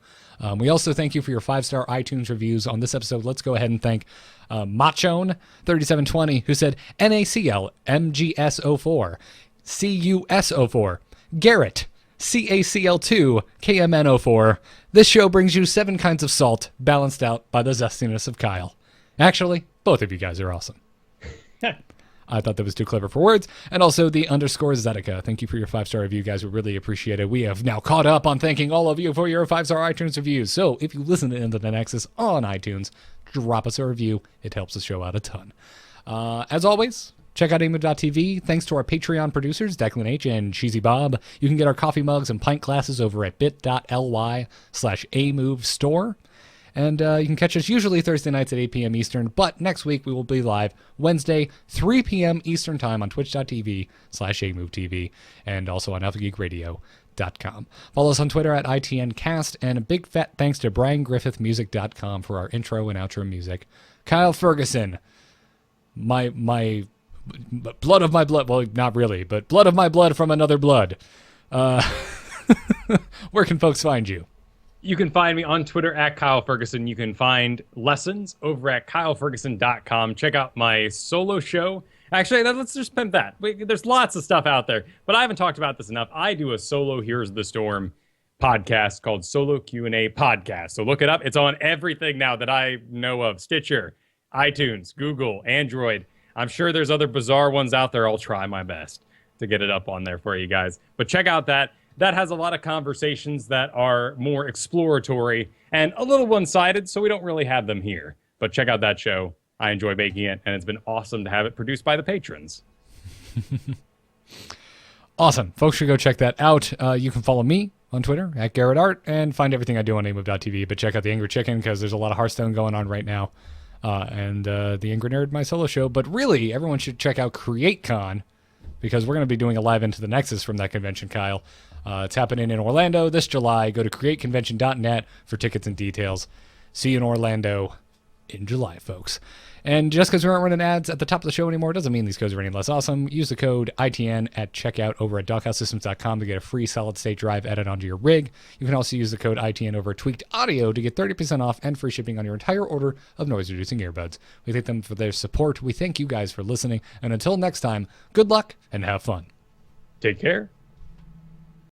We also thank you for your 5-star iTunes reviews on this episode. Let's go ahead and thank Machone3720, who said NACL MGS04, CUS04, Garrett, CACL2, KMN04. This show brings you 7 kinds of salt, balanced out by the zestiness of Kyle. Actually, both of you guys are awesome. I thought that was too clever for words. And also the _Zedeca. Thank you for your 5-star review, guys. We really appreciate it. We have now caught up on thanking all of you for your 5-star iTunes reviews. So if you listen to Into the Nexus on iTunes, drop us a review. It helps the show out a ton. As always, check out amu.tv. Thanks to our Patreon producers, Declan H. and Cheesy Bob. You can get our coffee mugs and pint glasses over at bit.ly/amovestore. And you can catch us usually Thursday nights at 8 p.m. Eastern, but next week we will be live Wednesday, 3 p.m. Eastern Time on twitch.tv/amovetv and also on alphageekradio.com. Follow us on Twitter at ITNcast, and a big fat thanks to BrianGriffithMusic.com for our intro and outro music. Kyle Ferguson, my blood of my blood, well, not really, but blood of my blood from another blood. Where can folks find you?
You can find me on Twitter at Kyle Ferguson. You can find lessons over at KyleFerguson.com. Check out my solo show. Actually, let's just pimp that. There's lots of stuff out there, but I haven't talked about this enough. I do a solo Here's the Storm podcast called Solo Q&A Podcast. So look it up. It's on everything now that I know of. Stitcher, iTunes, Google, Android. I'm sure there's other bizarre ones out there. I'll try my best to get it up on there for you guys. But check out that. that has a lot of conversations that are more exploratory and a little one-sided, so we don't really have them here. But check out that show. I enjoy making it, and it's been awesome to have it produced by the patrons.
Awesome. Folks should go check that out. You can follow me on Twitter at GarrettArt and find everything I do on amove.tv. But check out The Angry Chicken because there's a lot of Hearthstone going on right now. And The Angry Nerd, my solo show. But really, everyone should check out CreateCon because we're going to be doing a live Into the Nexus from that convention, Kyle. It's happening in Orlando this July. Go to createconvention.net for tickets and details. See you in Orlando in July, folks. And just because we aren't running ads at the top of the show anymore doesn't mean these codes are any less awesome. Use the code ITN at checkout over at doghousesystems.com to get a free solid-state drive added onto your rig. You can also use the code ITN over at Tweaked Audio to get 30% off and free shipping on your entire order of noise-reducing earbuds. We thank them for their support. We thank you guys for listening. And until next time, good luck and have fun.
Take care.